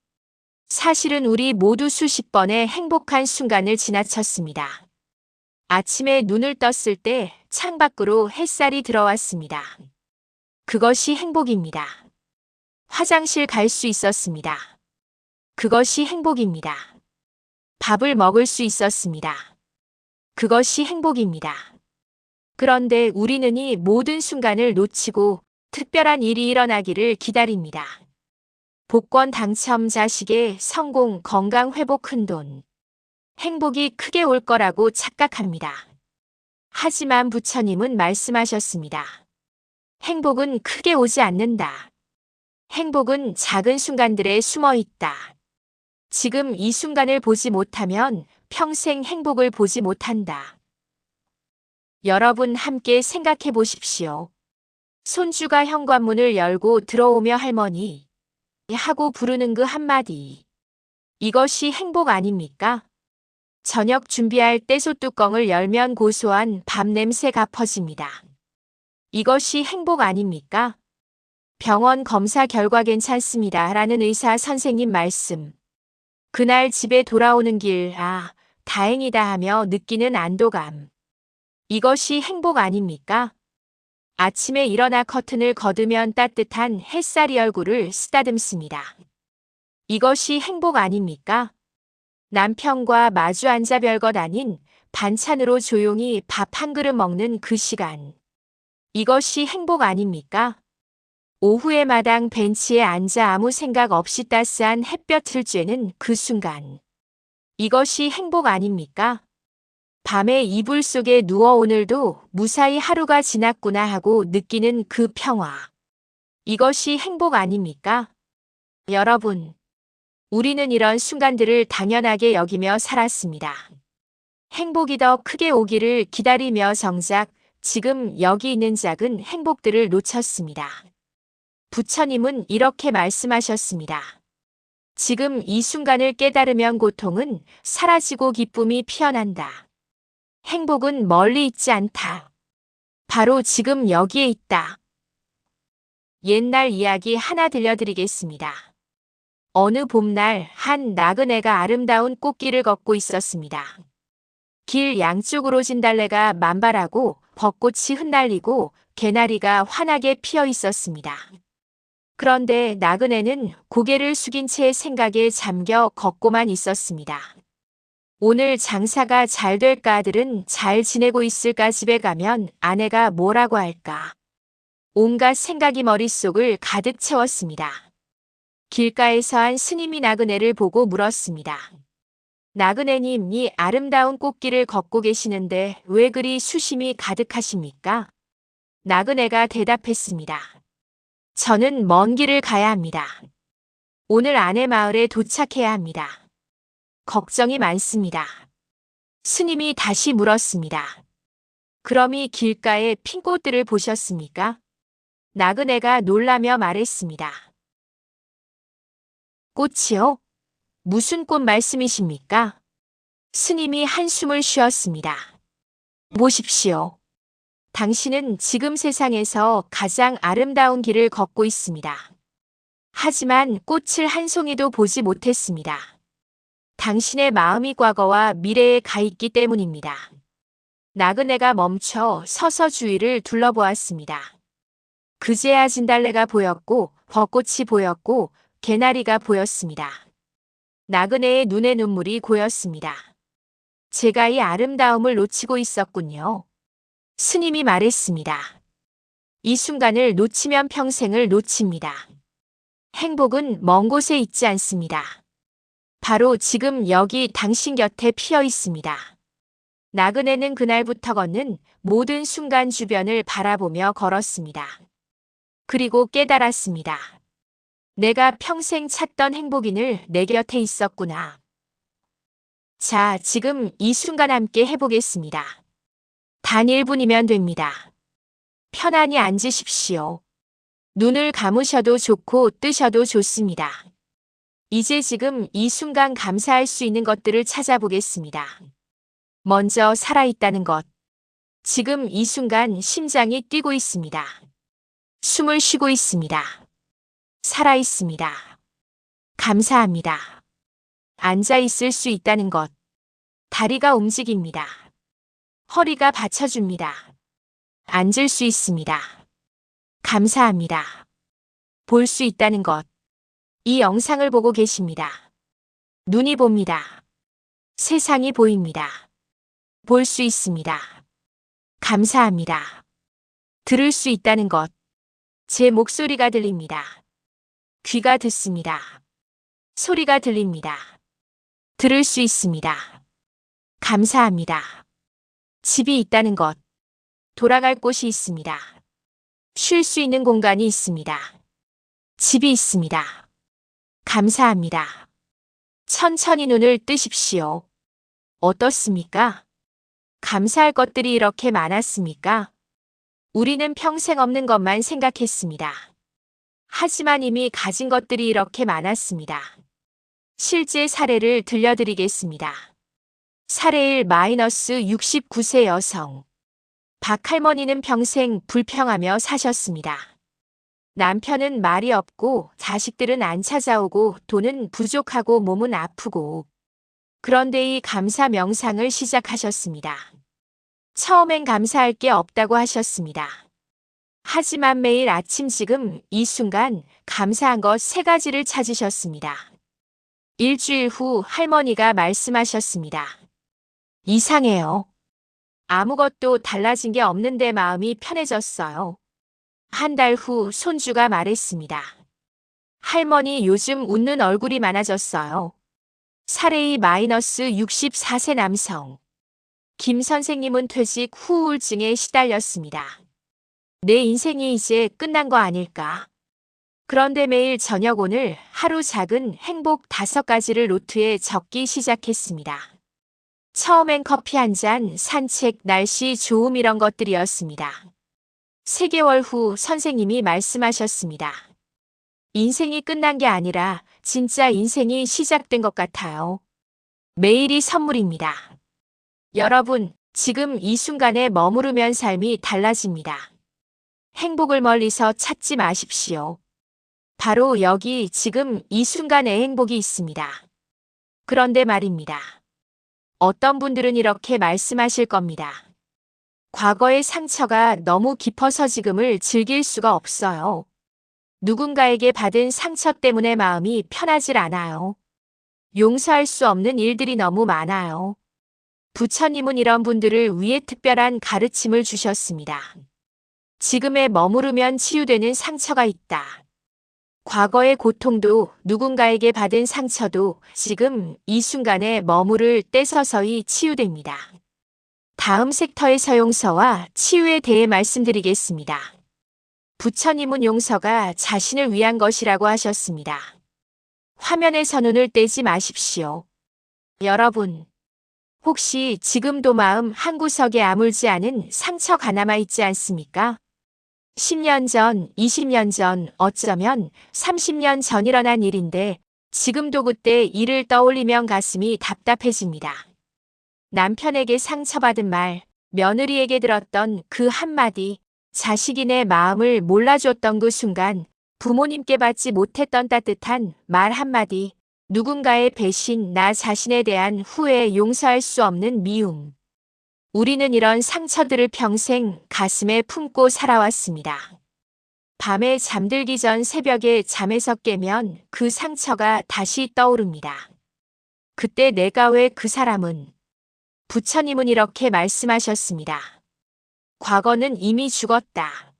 사실은 우리 모두 수십 번의 행복한 순간을 지나쳤습니다. 아침에 눈을 떴을 때 창밖으로 햇살이 들어왔습니다. 그것이 행복입니다. 화장실 갈 수 있었습니다. 그것이 행복입니다. 밥을 먹을 수 있었습니다. 그것이 행복입니다. 그런데 우리는 이 모든 순간을 놓치고 특별한 일이 일어나기를 기다립니다. 복권 당첨, 자식의 성공, 건강 회복, 큰돈. 행복이 크게 올 거라고 착각합니다. 하지만 부처님은 말씀하셨습니다. 행복은 크게 오지 않는다. 행복은 작은 순간들에 숨어 있다. 지금 이 순간을 보지 못하면 평생 행복을 보지 못한다. 여러분 함께 생각해 보십시오. 손주가 현관문을 열고 들어오며 할머니 하고 부르는 그 한마디. 이것이 행복 아닙니까? 저녁 준비할 때 솥뚜껑을 열면 고소한 밥 냄새가 퍼집니다. 이것이 행복 아닙니까? 병원 검사 결과 괜찮습니다. 라는 의사 선생님 말씀. 그날 집에 돌아오는 길, 다행이다 하며 느끼는 안도감. 이것이 행복 아닙니까? 아침에 일어나 커튼을 걷으면 따뜻한 햇살이 얼굴을 쓰다듬습니다. 이것이 행복 아닙니까? 남편과 마주 앉아 별것 아닌 반찬으로 조용히 밥 한 그릇 먹는 그 시간. 이것이 행복 아닙니까? 오후에 마당 벤치에 앉아 아무 생각 없이 따스한 햇볕을 쬐는 그 순간. 이것이 행복 아닙니까? 밤에 이불 속에 누워 오늘도 무사히 하루가 지났구나 하고 느끼는 그 평화. 이것이 행복 아닙니까? 여러분, 우리는 이런 순간들을 당연하게 여기며 살았습니다. 행복이 더 크게 오기를 기다리며 정작 지금 여기 있는 작은 행복들을 놓쳤습니다. 부처님은 이렇게 말씀하셨습니다. 지금 이 순간을 깨달으면 고통은 사라지고 기쁨이 피어난다. 행복은 멀리 있지 않다. 바로 지금 여기에 있다. 옛날 이야기 하나 들려드리겠습니다. 어느 봄날 한 나그네가 아름다운 꽃길을 걷고 있었습니다. 길 양쪽으로 진달래가 만발하고 벚꽃이 흩날리고 개나리가 환하게 피어 있었습니다. 그런데 나그네는 고개를 숙인 채 생각에 잠겨 걷고만 있었습니다. 오늘 장사가 잘 될까, 아들은 잘 지내고 있을까, 집에 가면 아내가 뭐라고 할까. 온갖 생각이 머릿속을 가득 채웠습니다. 길가에서 한 스님이 나그네를 보고 물었습니다. 나그네님, 이 아름다운 꽃길을 걷고 계시는데 왜 그리 수심이 가득하십니까? 나그네가 대답했습니다. 저는 먼 길을 가야 합니다. 오늘 아내 마을에 도착해야 합니다. 걱정이 많습니다. 스님이 다시 물었습니다. 그럼 이 길가에 핀 꽃들을 보셨습니까? 나그네가 놀라며 말했습니다. 꽃이요? 무슨 꽃 말씀이십니까? 스님이 한숨을 쉬었습니다. 보십시오. 당신은 지금 세상에서 가장 아름다운 길을 걷고 있습니다. 하지만 꽃을 한 송이도 보지 못했습니다. 당신의 마음이 과거와 미래에 가 있기 때문입니다. 나그네가 멈춰 서서 주위를 둘러보았습니다. 그제야 진달래가 보였고 벚꽃이 보였고 개나리가 보였습니다. 나그네의 눈에 눈물이 고였습니다. 제가 이 아름다움을 놓치고 있었군요. 스님이 말했습니다. 이 순간을 놓치면 평생을 놓칩니다. 행복은 먼 곳에 있지 않습니다. 바로 지금 여기 당신 곁에 피어 있습니다. 나그네는 그날부터 걷는 모든 순간 주변을 바라보며 걸었습니다. 그리고 깨달았습니다. 내가 평생 찾던 행복인을 내 곁에 있었구나. 자, 지금 이 순간 함께 해보겠습니다. 단 1분이면 됩니다. 편안히 앉으십시오. 눈을 감으셔도 좋고 뜨셔도 좋습니다. 이제 지금 이 순간 감사할 수 있는 것들을 찾아보겠습니다. 먼저 살아있다는 것. 지금 이 순간 심장이 뛰고 있습니다. 숨을 쉬고 있습니다. 살아있습니다. 감사합니다. 앉아있을 수 있다는 것. 다리가 움직입니다. 허리가 받쳐줍니다. 앉을 수 있습니다. 감사합니다. 볼 수 있다는 것. 이 영상을 보고 계십니다. 눈이 봅니다. 세상이 보입니다. 볼 수 있습니다. 감사합니다. 들을 수 있다는 것. 제 목소리가 들립니다. 귀가 듣습니다. 소리가 들립니다. 들을 수 있습니다. 감사합니다. 집이 있다는 것. 돌아갈 곳이 있습니다. 쉴 수 있는 공간이 있습니다. 집이 있습니다. 감사합니다. 천천히 눈을 뜨십시오. 어떻습니까? 감사할 것들이 이렇게 많았습니까? 우리는 평생 없는 것만 생각했습니다. 하지만 이미 가진 것들이 이렇게 많았습니다. 실제 사례를 들려드리겠습니다. 사례 1-69세 여성. 박 할머니는 평생 불평하며 사셨습니다. 남편은 말이 없고 자식들은 안 찾아오고 돈은 부족하고 몸은 아프고. 그런데 이 감사 명상을 시작하셨습니다. 처음엔 감사할 게 없다고 하셨습니다. 하지만 매일 아침 지금 이 순간 감사한 것 3가지를 찾으셨습니다. 일주일 후 할머니가 말씀하셨습니다. 이상해요. 아무것도 달라진 게 없는데 마음이 편해졌어요. 한 달 후 손주가 말했습니다. 할머니 요즘 웃는 얼굴이 많아졌어요. 사례 64세 남성. 김 선생님은 퇴직 후 우울증에 시달렸습니다. 내 인생이 이제 끝난 거 아닐까? 그런데 매일 저녁 오늘 하루 작은 행복 5가지를 노트에 적기 시작했습니다. 처음엔 커피 한 잔, 산책, 날씨 좋음 이런 것들이었습니다. 3개월 후 선생님이 말씀하셨습니다. 인생이 끝난 게 아니라 진짜 인생이 시작된 것 같아요. 매일이 선물입니다. 여러분, 지금 이 순간에 머무르면 삶이 달라집니다. 행복을 멀리서 찾지 마십시오. 바로 여기 지금 이 순간에 행복이 있습니다. 그런데 말입니다. 어떤 분들은 이렇게 말씀하실 겁니다. 과거의 상처가 너무 깊어서 지금을 즐길 수가 없어요. 누군가에게 받은 상처 때문에 마음이 편하질 않아요. 용서할 수 없는 일들이 너무 많아요. 부처님은 이런 분들을 위해 특별한 가르침을 주셨습니다. 지금에 머무르면 치유되는 상처가 있다. 과거의 고통도 누군가에게 받은 상처도 지금 이 순간에 머무를 때 서서히 치유됩니다. 다음 섹터에서 용서와 치유에 대해 말씀드리겠습니다. 부처님은 용서가 자신을 위한 것이라고 하셨습니다. 화면에서 눈을 떼지 마십시오. 여러분, 혹시 지금도 마음 한구석에 아물지 않은 상처가 남아있지 않습니까? 10년 전, 20년 전, 어쩌면 30년 전 일어난 일인데 지금도 그때 일을 떠올리면 가슴이 답답해집니다. 남편에게 상처받은 말, 며느리에게 들었던 그 한마디, 자식이 내 마음을 몰라줬던 그 순간, 부모님께 받지 못했던 따뜻한 말 한마디, 누군가의 배신, 나 자신에 대한 후회, 용서할 수 없는 미움. 우리는 이런 상처들을 평생 가슴에 품고 살아왔습니다. 밤에 잠들기 전 새벽에 잠에서 깨면 그 상처가 다시 떠오릅니다. 그때 내가 왜 그 사람은? 부처님은 이렇게 말씀하셨습니다. 과거는 이미 죽었다.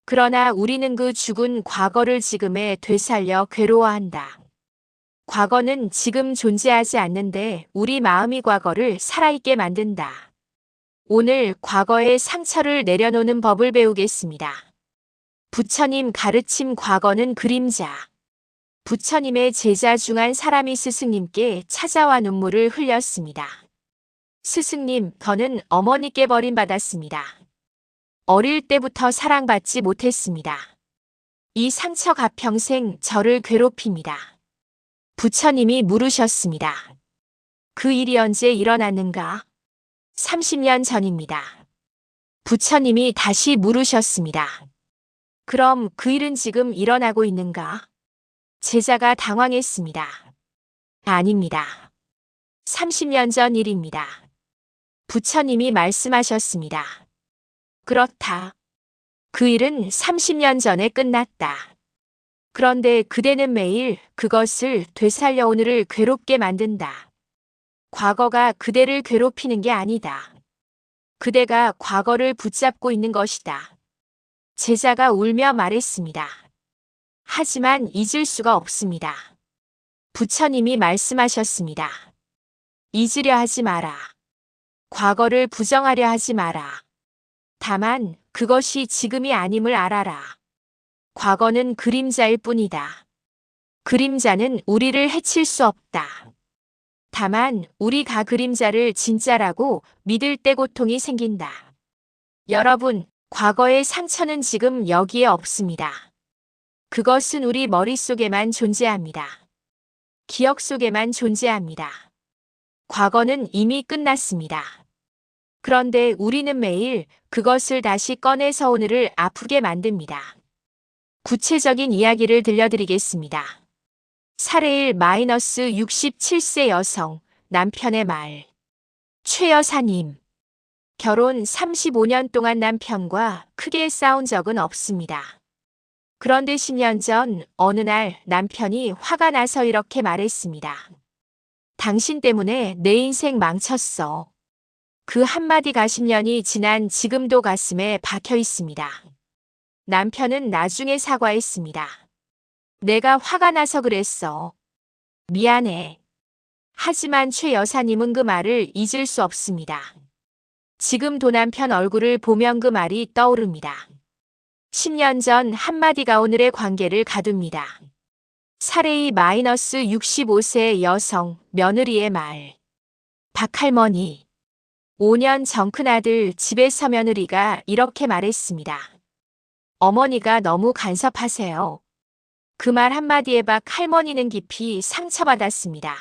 그러나 우리는 그 죽은 과거를 지금에 되살려 괴로워한다. 과거는 지금 존재하지 않는데 우리 마음이 과거를 살아있게 만든다. 오늘 과거의 상처를 내려놓는 법을 배우겠습니다. 부처님 가르침 과거는 그림자. 부처님의 제자 중 한 사람이 스승님께 찾아와 눈물을 흘렸습니다. 스승님, 저는 어머니께 버림받았습니다. 어릴 때부터 사랑받지 못했습니다. 이 상처가 평생 저를 괴롭힙니다. 부처님이 물으셨습니다. 그 일이 언제 일어났는가? 30년 전입니다. 부처님이 다시 물으셨습니다. 그럼 그 일은 지금 일어나고 있는가? 제자가 당황했습니다. 아닙니다. 30년 전 일입니다. 부처님이 말씀하셨습니다. 그렇다. 그 일은 30년 전에 끝났다. 그런데 그대는 매일 그것을 되살려 오늘을 괴롭게 만든다. 과거가 그대를 괴롭히는 게 아니다. 그대가 과거를 붙잡고 있는 것이다. 제자가 울며 말했습니다. 하지만 잊을 수가 없습니다. 부처님이 말씀하셨습니다. 잊으려 하지 마라. 과거를 부정하려 하지 마라. 다만 그것이 지금이 아님을 알아라. 과거는 그림자일 뿐이다. 그림자는 우리를 해칠 수 없다. 다만 우리가 그림자를 진짜라고 믿을 때 고통이 생긴다. 여러분, 과거의 상처는 지금 여기에 없습니다. 그것은 우리 머릿속에만 존재합니다. 기억 속에만 존재합니다. 과거는 이미 끝났습니다. 그런데 우리는 매일 그것을 다시 꺼내서 오늘을 아프게 만듭니다. 구체적인 이야기를 들려드리겠습니다. 사례일 -67세 여성, 남편의 말. 최 여사님. 결혼 35년 동안 남편과 크게 싸운 적은 없습니다. 그런데 10년 전 어느 날 남편이 화가 나서 이렇게 말했습니다. 당신 때문에 내 인생 망쳤어. 그 한마디가 10년이 지난 지금도 가슴에 박혀 있습니다. 남편은 나중에 사과했습니다. 내가 화가 나서 그랬어. 미안해. 하지만 최 여사님은 그 말을 잊을 수 없습니다. 지금도 남편 얼굴을 보면 그 말이 떠오릅니다. 10년 전 한마디가 오늘의 관계를 가둡니다. 사례이 -65세 여성, 며느리의 말. 박할머니. 5년 전 큰아들 집에서 며느리가 이렇게 말했습니다. 어머니가 너무 간섭하세요. 그 말 한마디에 박할머니는 깊이 상처받았습니다.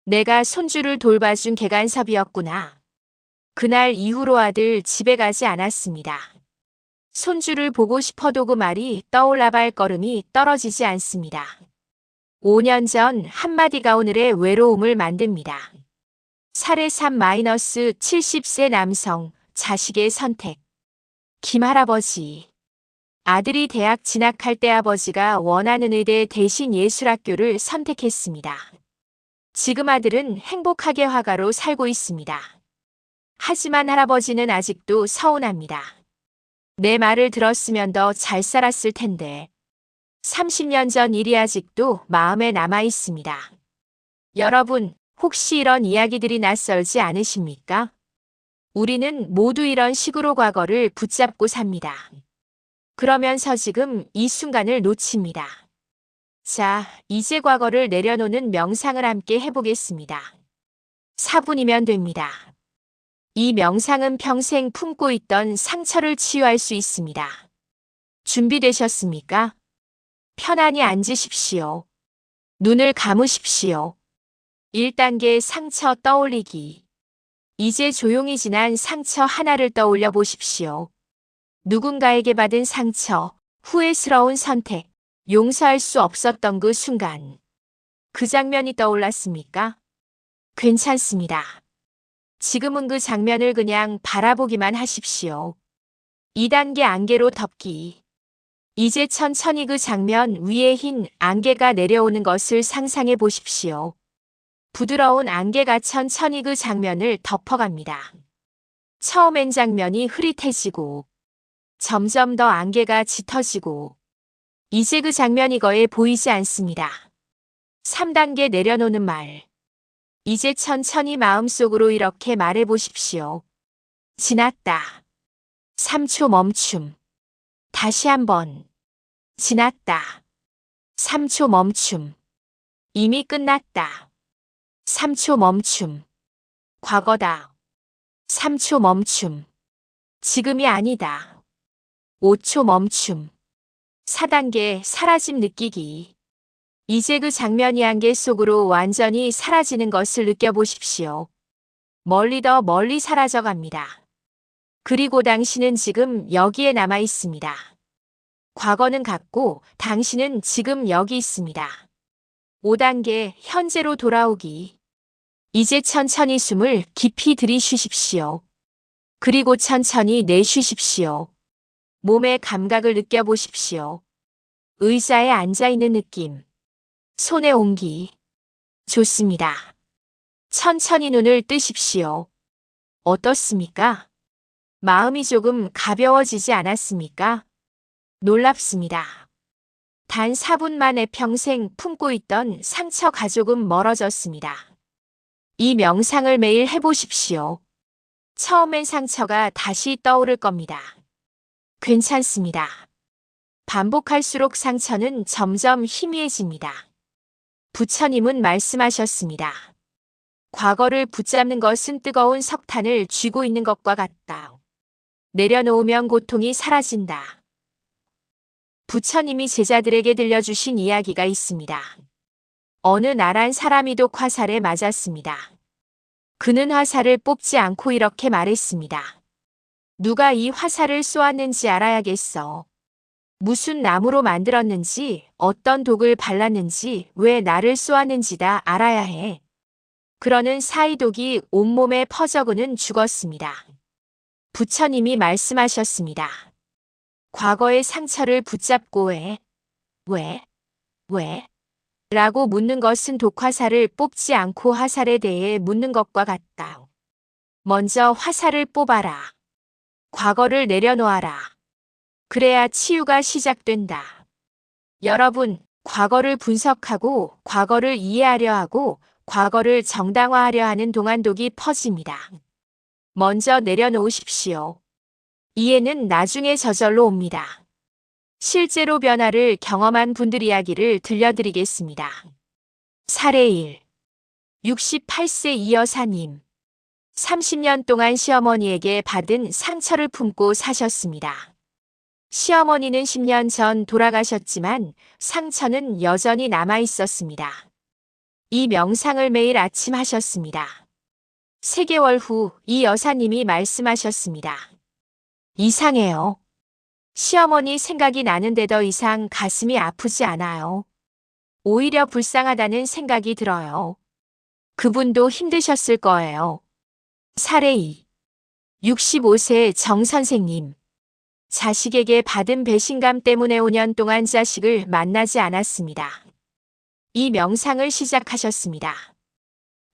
내가 손주를 돌봐준 개간섭이었구나. 그날 이후로 아들 집에 가지 않았습니다. 손주를 보고 싶어도 그 말이 떠올라 발걸음이 떨어지지 않습니다. 5년 전 한마디가 오늘의 외로움을 만듭니다. 사례 3-70세 남성, 자식의 선택. 김할아버지. 아들이 대학 진학할 때 아버지가 원하는 의대 대신 예술학교를 선택했습니다. 지금 아들은 행복하게 화가로 살고 있습니다. 하지만 할아버지는 아직도 서운합니다. 내 말을 들었으면 더 잘 살았을 텐데. 30년 전 일이 아직도 마음에 남아 있습니다. 여러분, 혹시 이런 이야기들이 낯설지 않으십니까? 우리는 모두 이런 식으로 과거를 붙잡고 삽니다. 그러면서 지금 이 순간을 놓칩니다. 자, 이제 과거를 내려놓는 명상을 함께 해보겠습니다. 4분이면 됩니다. 이 명상은 평생 품고 있던 상처를 치유할 수 있습니다. 준비되셨습니까? 편안히 앉으십시오. 눈을 감으십시오. 1단계 상처 떠올리기. 이제 조용히 지난 상처 하나를 떠올려 보십시오. 누군가에게 받은 상처, 후회스러운 선택, 용서할 수 없었던 그 순간. 그 장면이 떠올랐습니까? 괜찮습니다. 지금은 그 장면을 그냥 바라보기만 하십시오. 2단계 안개로 덮기. 이제 천천히 그 장면 위에 흰 안개가 내려오는 것을 상상해 보십시오. 부드러운 안개가 천천히 그 장면을 덮어갑니다. 처음엔 장면이 흐릿해지고 점점 더 안개가 짙어지고 이제 그 장면이 거의 보이지 않습니다. 3단계 내려놓는 말. 이제 천천히 마음속으로 이렇게 말해 보십시오. 지났다. 3초 멈춤. 다시 한번. 지났다. 3초 멈춤. 이미 끝났다. 3초 멈춤. 과거다. 3초 멈춤. 지금이 아니다. 5초 멈춤. 4단계 사라짐 느끼기. 이제 그 장면이 안개 속으로 완전히 사라지는 것을 느껴보십시오. 멀리 더 멀리 사라져갑니다. 그리고 당신은 지금 여기에 남아 있습니다. 과거는 갔고 당신은 지금 여기 있습니다. 5단계 현재로 돌아오기. 이제 천천히 숨을 깊이 들이쉬십시오. 그리고 천천히 내쉬십시오. 몸의 감각을 느껴보십시오. 의자에 앉아있는 느낌. 손의 온기. 좋습니다. 천천히 눈을 뜨십시오. 어떻습니까? 마음이 조금 가벼워지지 않았습니까? 놀랍습니다. 단 4분 만에 평생 품고 있던 상처 가족은 멀어졌습니다. 이 명상을 매일 해보십시오. 처음엔 상처가 다시 떠오를 겁니다. 괜찮습니다. 반복할수록 상처는 점점 희미해집니다. 부처님은 말씀하셨습니다. 과거를 붙잡는 것은 뜨거운 석탄을 쥐고 있는 것과 같다. 내려놓으면 고통이 사라진다. 부처님이 제자들에게 들려주신 이야기가 있습니다. 어느 나란 사람이 독 화살에 맞았습니다. 그는 화살을 뽑지 않고 이렇게 말했습니다. 누가 이 화살을 쏘았는지 알아야겠어. 무슨 나무로 만들었는지, 어떤 독을 발랐는지, 왜 나를 쏘았는지 다 알아야 해. 그러는 사이독이 온몸에 퍼져그는 죽었습니다. 부처님이 말씀하셨습니다. 과거의 상처를 붙잡고 왜? 라고 묻는 것은 독화살을 뽑지 않고 화살에 대해 묻는 것과 같다. 먼저 화살을 뽑아라. 과거를 내려놓아라. 그래야 치유가 시작된다. 여러분, 과거를 분석하고 과거를 이해하려 하고 과거를 정당화하려 하는 동안 독이 퍼집니다. 먼저 내려놓으십시오. 이해는 나중에 저절로 옵니다. 실제로 변화를 경험한 분들 이야기를 들려드리겠습니다. 사례 1. 68세 이 여사님. 30년 동안 시어머니에게 받은 상처를 품고 사셨습니다. 시어머니는 10년 전 돌아가셨지만 상처는 여전히 남아 있었습니다. 이 명상을 매일 아침 하셨습니다. 3개월 후 이 여사님이 말씀하셨습니다. 이상해요. 시어머니 생각이 나는데 더 이상 가슴이 아프지 않아요. 오히려 불쌍하다는 생각이 들어요. 그분도 힘드셨을 거예요. 사례 2. 65세 정 선생님. 자식에게 받은 배신감 때문에 5년 동안 자식을 만나지 않았습니다. 이 명상을 시작하셨습니다.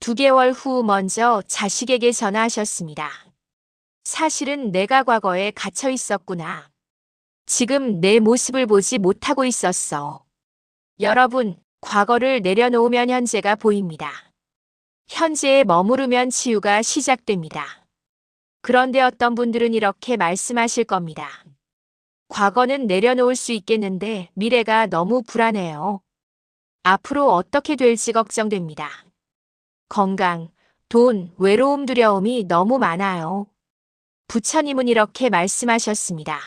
2개월 후 먼저 자식에게 전화하셨습니다. 사실은 내가 과거에 갇혀 있었구나. 지금 내 모습을 보지 못하고 있었어. 여러분, 과거를 내려놓으면 현재가 보입니다. 현재에 머무르면 치유가 시작됩니다. 그런데 어떤 분들은 이렇게 말씀하실 겁니다. 과거는 내려놓을 수 있겠는데 미래가 너무 불안해요. 앞으로 어떻게 될지 걱정됩니다. 건강, 돈, 외로움, 두려움이 너무 많아요. 부처님은 이렇게 말씀하셨습니다.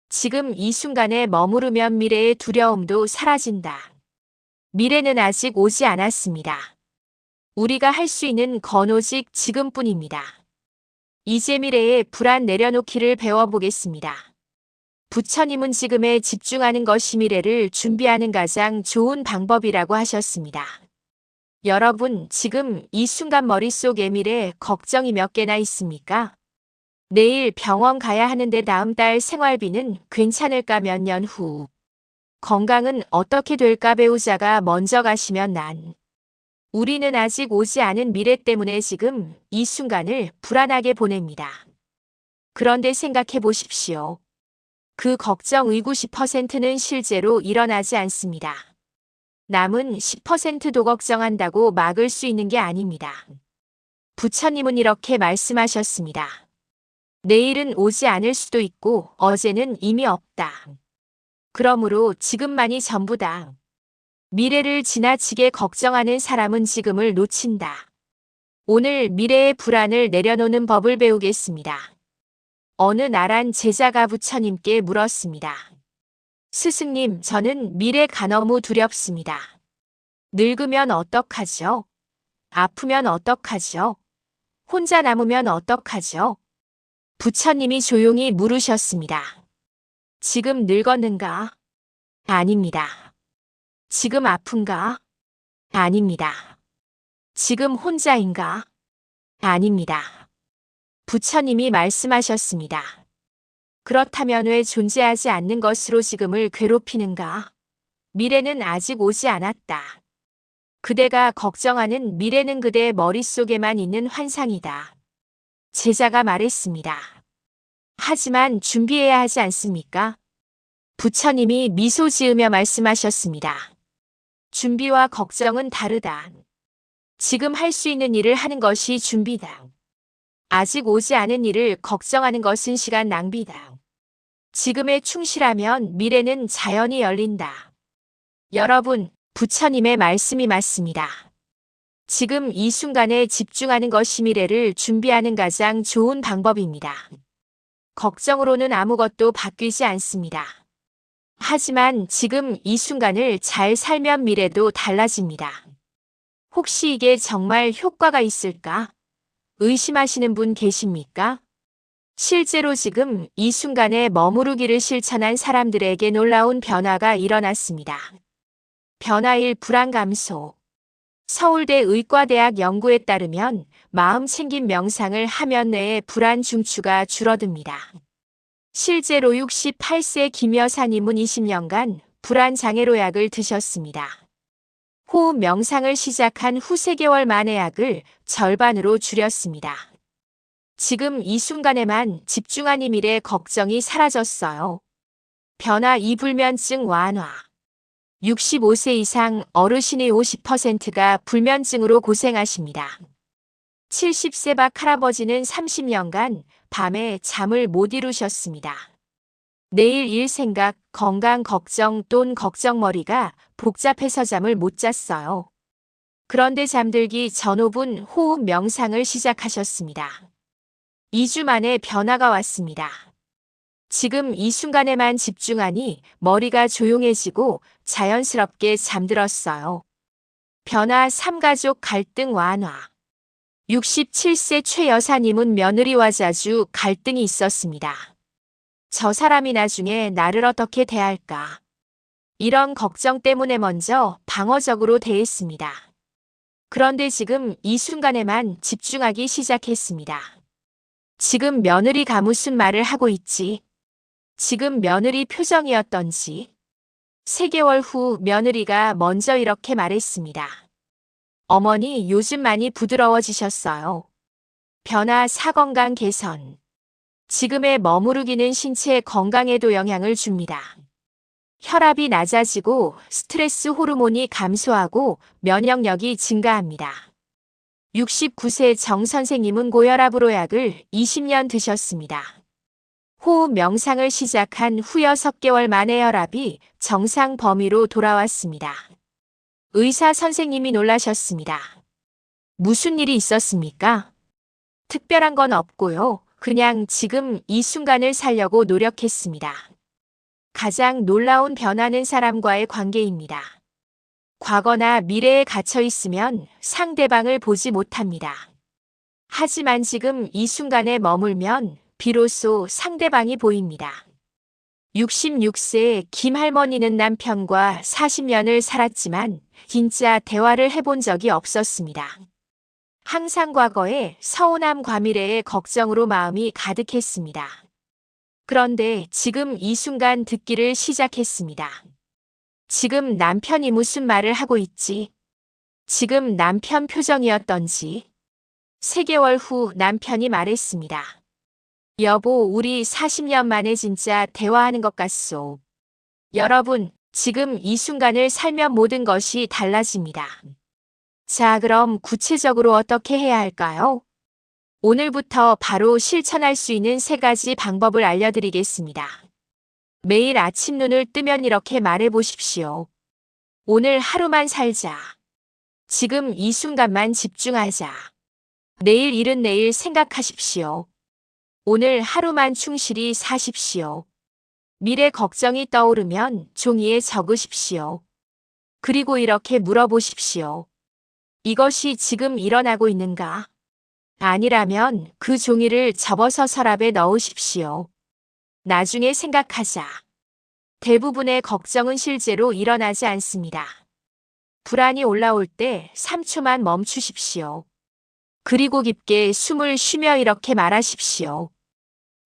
지금 이 순간에 머무르면 미래의 두려움도 사라진다. 미래는 아직 오지 않았습니다. 우리가 할 수 있는 건 오직 지금뿐입니다. 이제 미래의 불안 내려놓기를 배워보겠습니다. 부처님은 지금에 집중하는 것이 미래를 준비하는 가장 좋은 방법이라고 하셨습니다. 여러분, 지금 이 순간 머릿속에 미래 걱정이 몇 개나 있습니까? 내일 병원 가야 하는데 다음 달 생활비는 괜찮을까 몇 년 후. 건강은 어떻게 될까 배우자가 먼저 가시면 난. 우리는 아직 오지 않은 미래 때문에 지금 이 순간을 불안하게 보냅니다. 그런데 생각해 보십시오. 그 걱정의 90%는 실제로 일어나지 않습니다. 남은 10%도 걱정한다고 막을 수 있는 게 아닙니다. 부처님은 이렇게 말씀하셨습니다. 내일은 오지 않을 수도 있고 어제는 이미 없다. 그러므로 지금만이 전부다. 미래를 지나치게 걱정하는 사람은 지금을 놓친다. 오늘 미래의 불안을 내려놓는 법을 배우겠습니다. 어느 나란 제자가 부처님께 물었습니다. 스승님, 저는 미래가 너무 두렵습니다. 늙으면 어떡하죠? 아프면 어떡하죠? 혼자 남으면 어떡하죠? 부처님이 조용히 물으셨습니다. 지금 늙었는가? 아닙니다. 지금 아픈가? 아닙니다. 지금 혼자인가? 아닙니다. 부처님이 말씀하셨습니다. 그렇다면 왜 존재하지 않는 것으로 지금을 괴롭히는가? 미래는 아직 오지 않았다. 그대가 걱정하는 미래는 그대의 머릿속에만 있는 환상이다. 제자가 말했습니다. 하지만 준비해야 하지 않습니까? 부처님이 미소 지으며 말씀하셨습니다. 준비와 걱정은 다르다. 지금 할 수 있는 일을 하는 것이 준비다. 아직 오지 않은 일을 걱정하는 것은 시간 낭비다. 지금에 충실하면 미래는 자연히 열린다. 여러분, 부처님의 말씀이 맞습니다. 지금 이 순간에 집중하는 것이 미래를 준비하는 가장 좋은 방법입니다. 걱정으로는 아무것도 바뀌지 않습니다. 하지만 지금 이 순간을 잘 살면 미래도 달라집니다. 혹시 이게 정말 효과가 있을까? 의심하시는 분 계십니까? 실제로 지금 이 순간에 머무르기를 실천한 사람들에게 놀라운 변화가 일어났습니다. 변화 1. 불안 감소. 서울대 의과대학 연구에 따르면 마음 챙김 명상을 하면 뇌의 불안 중추가 줄어듭니다. 실제로 68세 김 여사님은 20년간 불안 장애로 약을 드셨습니다. 호흡 명상을 시작한 후 3개월 만에 약을 절반으로 줄였습니다. 지금 이 순간에만 집중하니 미래 걱정이 사라졌어요. 변화 2. 불면증 완화. 65세 이상 어르신의 50%가 불면증으로 고생하십니다. 70세 박 할아버지는 30년간 밤에 잠을 못 이루셨습니다. 내일 일 생각, 건강 걱정 돈 걱정머리가 복잡해서 잠을 못 잤어요. 그런데 잠들기 전 5분 호흡 명상을 시작하셨습니다. 2주 만에 변화가 왔습니다. 지금 이 순간에만 집중하니 머리가 조용해지고 자연스럽게 잠들었어요. 변화 3. 가족 갈등 완화. 67세 최 여사님은 며느리와 자주 갈등이 있었습니다. 저 사람이 나중에 나를 어떻게 대할까? 이런 걱정 때문에 먼저 방어적으로 대했습니다. 그런데 지금 이 순간에만 집중하기 시작했습니다. 지금 며느리가 무슨 말을 하고 있지? 지금 며느리 표정이었던지. 3개월 후 며느리가 먼저 이렇게 말했습니다. 어머니, 요즘 많이 부드러워지셨어요. 변화 4. 건강 개선. 지금의 머무르기는 신체 건강에도 영향을 줍니다. 혈압이 낮아지고 스트레스 호르몬이 감소하고 면역력이 증가합니다. 69세 정 선생님은 고혈압으로 약을 20년 드셨습니다. 호흡 명상을 시작한 후 6개월 만에 혈압이 정상 범위로 돌아왔습니다. 의사 선생님이 놀라셨습니다. 무슨 일이 있었습니까? 특별한 건 없고요. 그냥 지금 이 순간을 살려고 노력했습니다. 가장 놀라운 변화는 사람과의 관계입니다. 과거나 미래에 갇혀 있으면 상대방을 보지 못합니다. 하지만 지금 이 순간에 머물면 비로소 상대방이 보입니다. 66세 김 할머니는 남편과 40년을 살았지만 진짜 대화를 해본 적이 없었습니다. 항상 과거에 서운함 과미래의 걱정으로 마음이 가득했습니다. 그런데 지금 이 순간 듣기를 시작했습니다. 지금 남편이 무슨 말을 하고 있지? 지금 남편 표정이었던지. 3개월 후 남편이 말했습니다. 여보, 우리 40년 만에 진짜 대화하는 것 같소. 여러분, 지금 이 순간을 살면 모든 것이 달라집니다. 자, 그럼 구체적으로 어떻게 해야 할까요? 오늘부터 바로 실천할 수 있는 3가지 방법을 알려드리겠습니다. 매일 아침 눈을 뜨면 이렇게 말해보십시오. 오늘 하루만 살자. 지금 이 순간만 집중하자. 내일 일은 내일 생각하십시오. 오늘 하루만 충실히 사십시오. 미래 걱정이 떠오르면 종이에 적으십시오. 그리고 이렇게 물어보십시오. 이것이 지금 일어나고 있는가? 아니라면 그 종이를 접어서 서랍에 넣으십시오. 나중에 생각하자. 대부분의 걱정은 실제로 일어나지 않습니다. 불안이 올라올 때 3초만 멈추십시오. 그리고 깊게 숨을 쉬며 이렇게 말하십시오.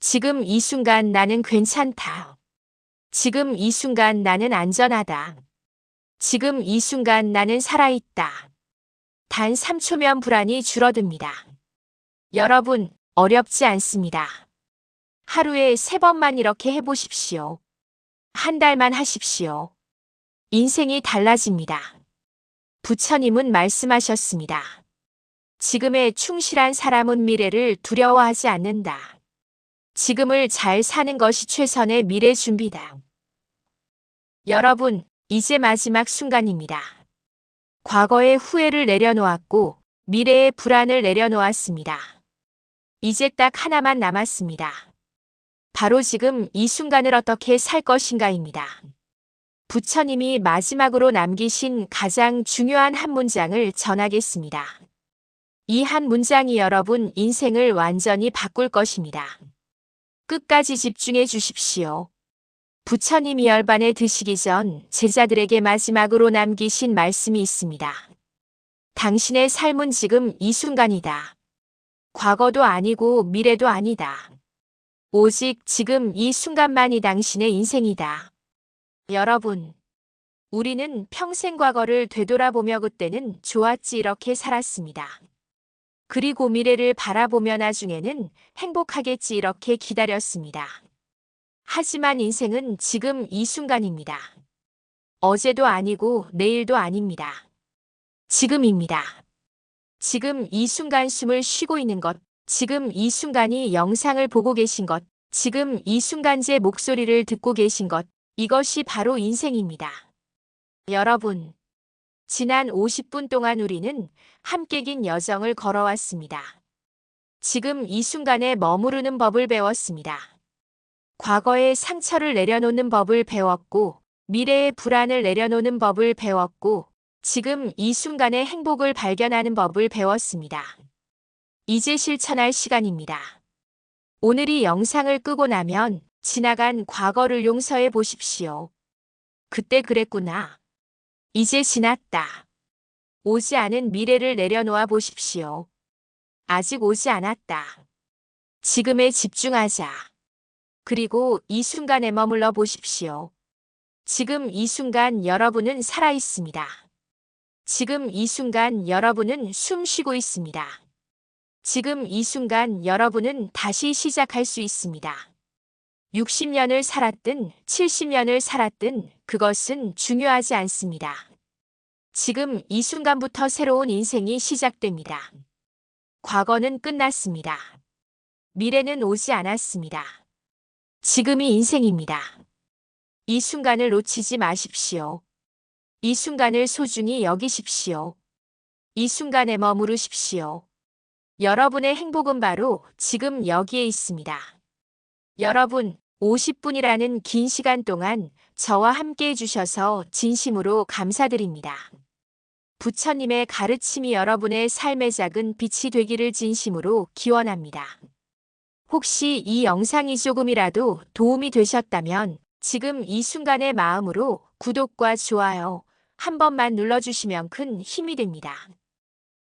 지금 이 순간 나는 괜찮다. 지금 이 순간 나는 안전하다. 지금 이 순간 나는 살아있다. 단 3초면 불안이 줄어듭니다. 여러분, 어렵지 않습니다. 하루에 3번만 이렇게 해보십시오. 한 달만 하십시오. 인생이 달라집니다. 부처님은 말씀하셨습니다. 지금에 충실한 사람은 미래를 두려워하지 않는다. 지금을 잘 사는 것이 최선의 미래 준비다. 여러분, 이제 마지막 순간입니다. 과거의 후회를 내려놓았고 미래의 불안을 내려놓았습니다. 이제 딱 하나만 남았습니다. 바로 지금 이 순간을 어떻게 살 것인가입니다. 부처님이 마지막으로 남기신 가장 중요한 한 문장을 전하겠습니다. 이 한 문장이 여러분 인생을 완전히 바꿀 것입니다. 끝까지 집중해 주십시오. 부처님이 열반에 드시기 전 제자들에게 마지막으로 남기신 말씀이 있습니다. 당신의 삶은 지금 이 순간이다. 과거도 아니고 미래도 아니다. 오직 지금 이 순간만이 당신의 인생이다. 여러분, 우리는 평생 과거를 되돌아보며 그때는 좋았지 이렇게 살았습니다. 그리고 미래를 바라보며 나중에는 행복하겠지 이렇게 기다렸습니다. 하지만 인생은 지금 이 순간입니다. 어제도 아니고 내일도 아닙니다. 지금입니다. 지금 이 순간 숨을 쉬고 있는 것, 지금 이 순간이 영상을 보고 계신 것, 지금 이 순간 제 목소리를 듣고 계신 것, 이것이 바로 인생입니다. 여러분, 지난 50분 동안 우리는 함께 긴 여정을 걸어왔습니다. 지금 이 순간에 머무르는 법을 배웠습니다. 과거의 상처를 내려놓는 법을 배웠고, 미래의 불안을 내려놓는 법을 배웠고, 지금 이 순간의 행복을 발견하는 법을 배웠습니다. 이제 실천할 시간입니다. 오늘 이 영상을 끄고 나면 지나간 과거를 용서해 보십시오. 그때 그랬구나. 이제 지났다. 오지 않은 미래를 내려놓아 보십시오. 아직 오지 않았다. 지금에 집중하자. 그리고 이 순간에 머물러 보십시오. 지금 이 순간 여러분은 살아 있습니다. 지금 이 순간 여러분은 숨 쉬고 있습니다. 지금 이 순간 여러분은 다시 시작할 수 있습니다. 60년을 살았든 70년을 살았든 그것은 중요하지 않습니다. 지금 이 순간부터 새로운 인생이 시작됩니다. 과거는 끝났습니다. 미래는 오지 않았습니다. 지금이 인생입니다. 이 순간을 놓치지 마십시오. 이 순간을 소중히 여기십시오. 이 순간에 머무르십시오. 여러분의 행복은 바로 지금 여기에 있습니다. 여러분, 50분이라는 긴 시간 동안 저와 함께 해주셔서 진심으로 감사드립니다. 부처님의 가르침이 여러분의 삶의 작은 빛이 되기를 진심으로 기원합니다. 혹시 이 영상이 조금이라도 도움이 되셨다면 지금 이 순간의 마음으로 구독과 좋아요 한 번만 눌러주시면 큰 힘이 됩니다.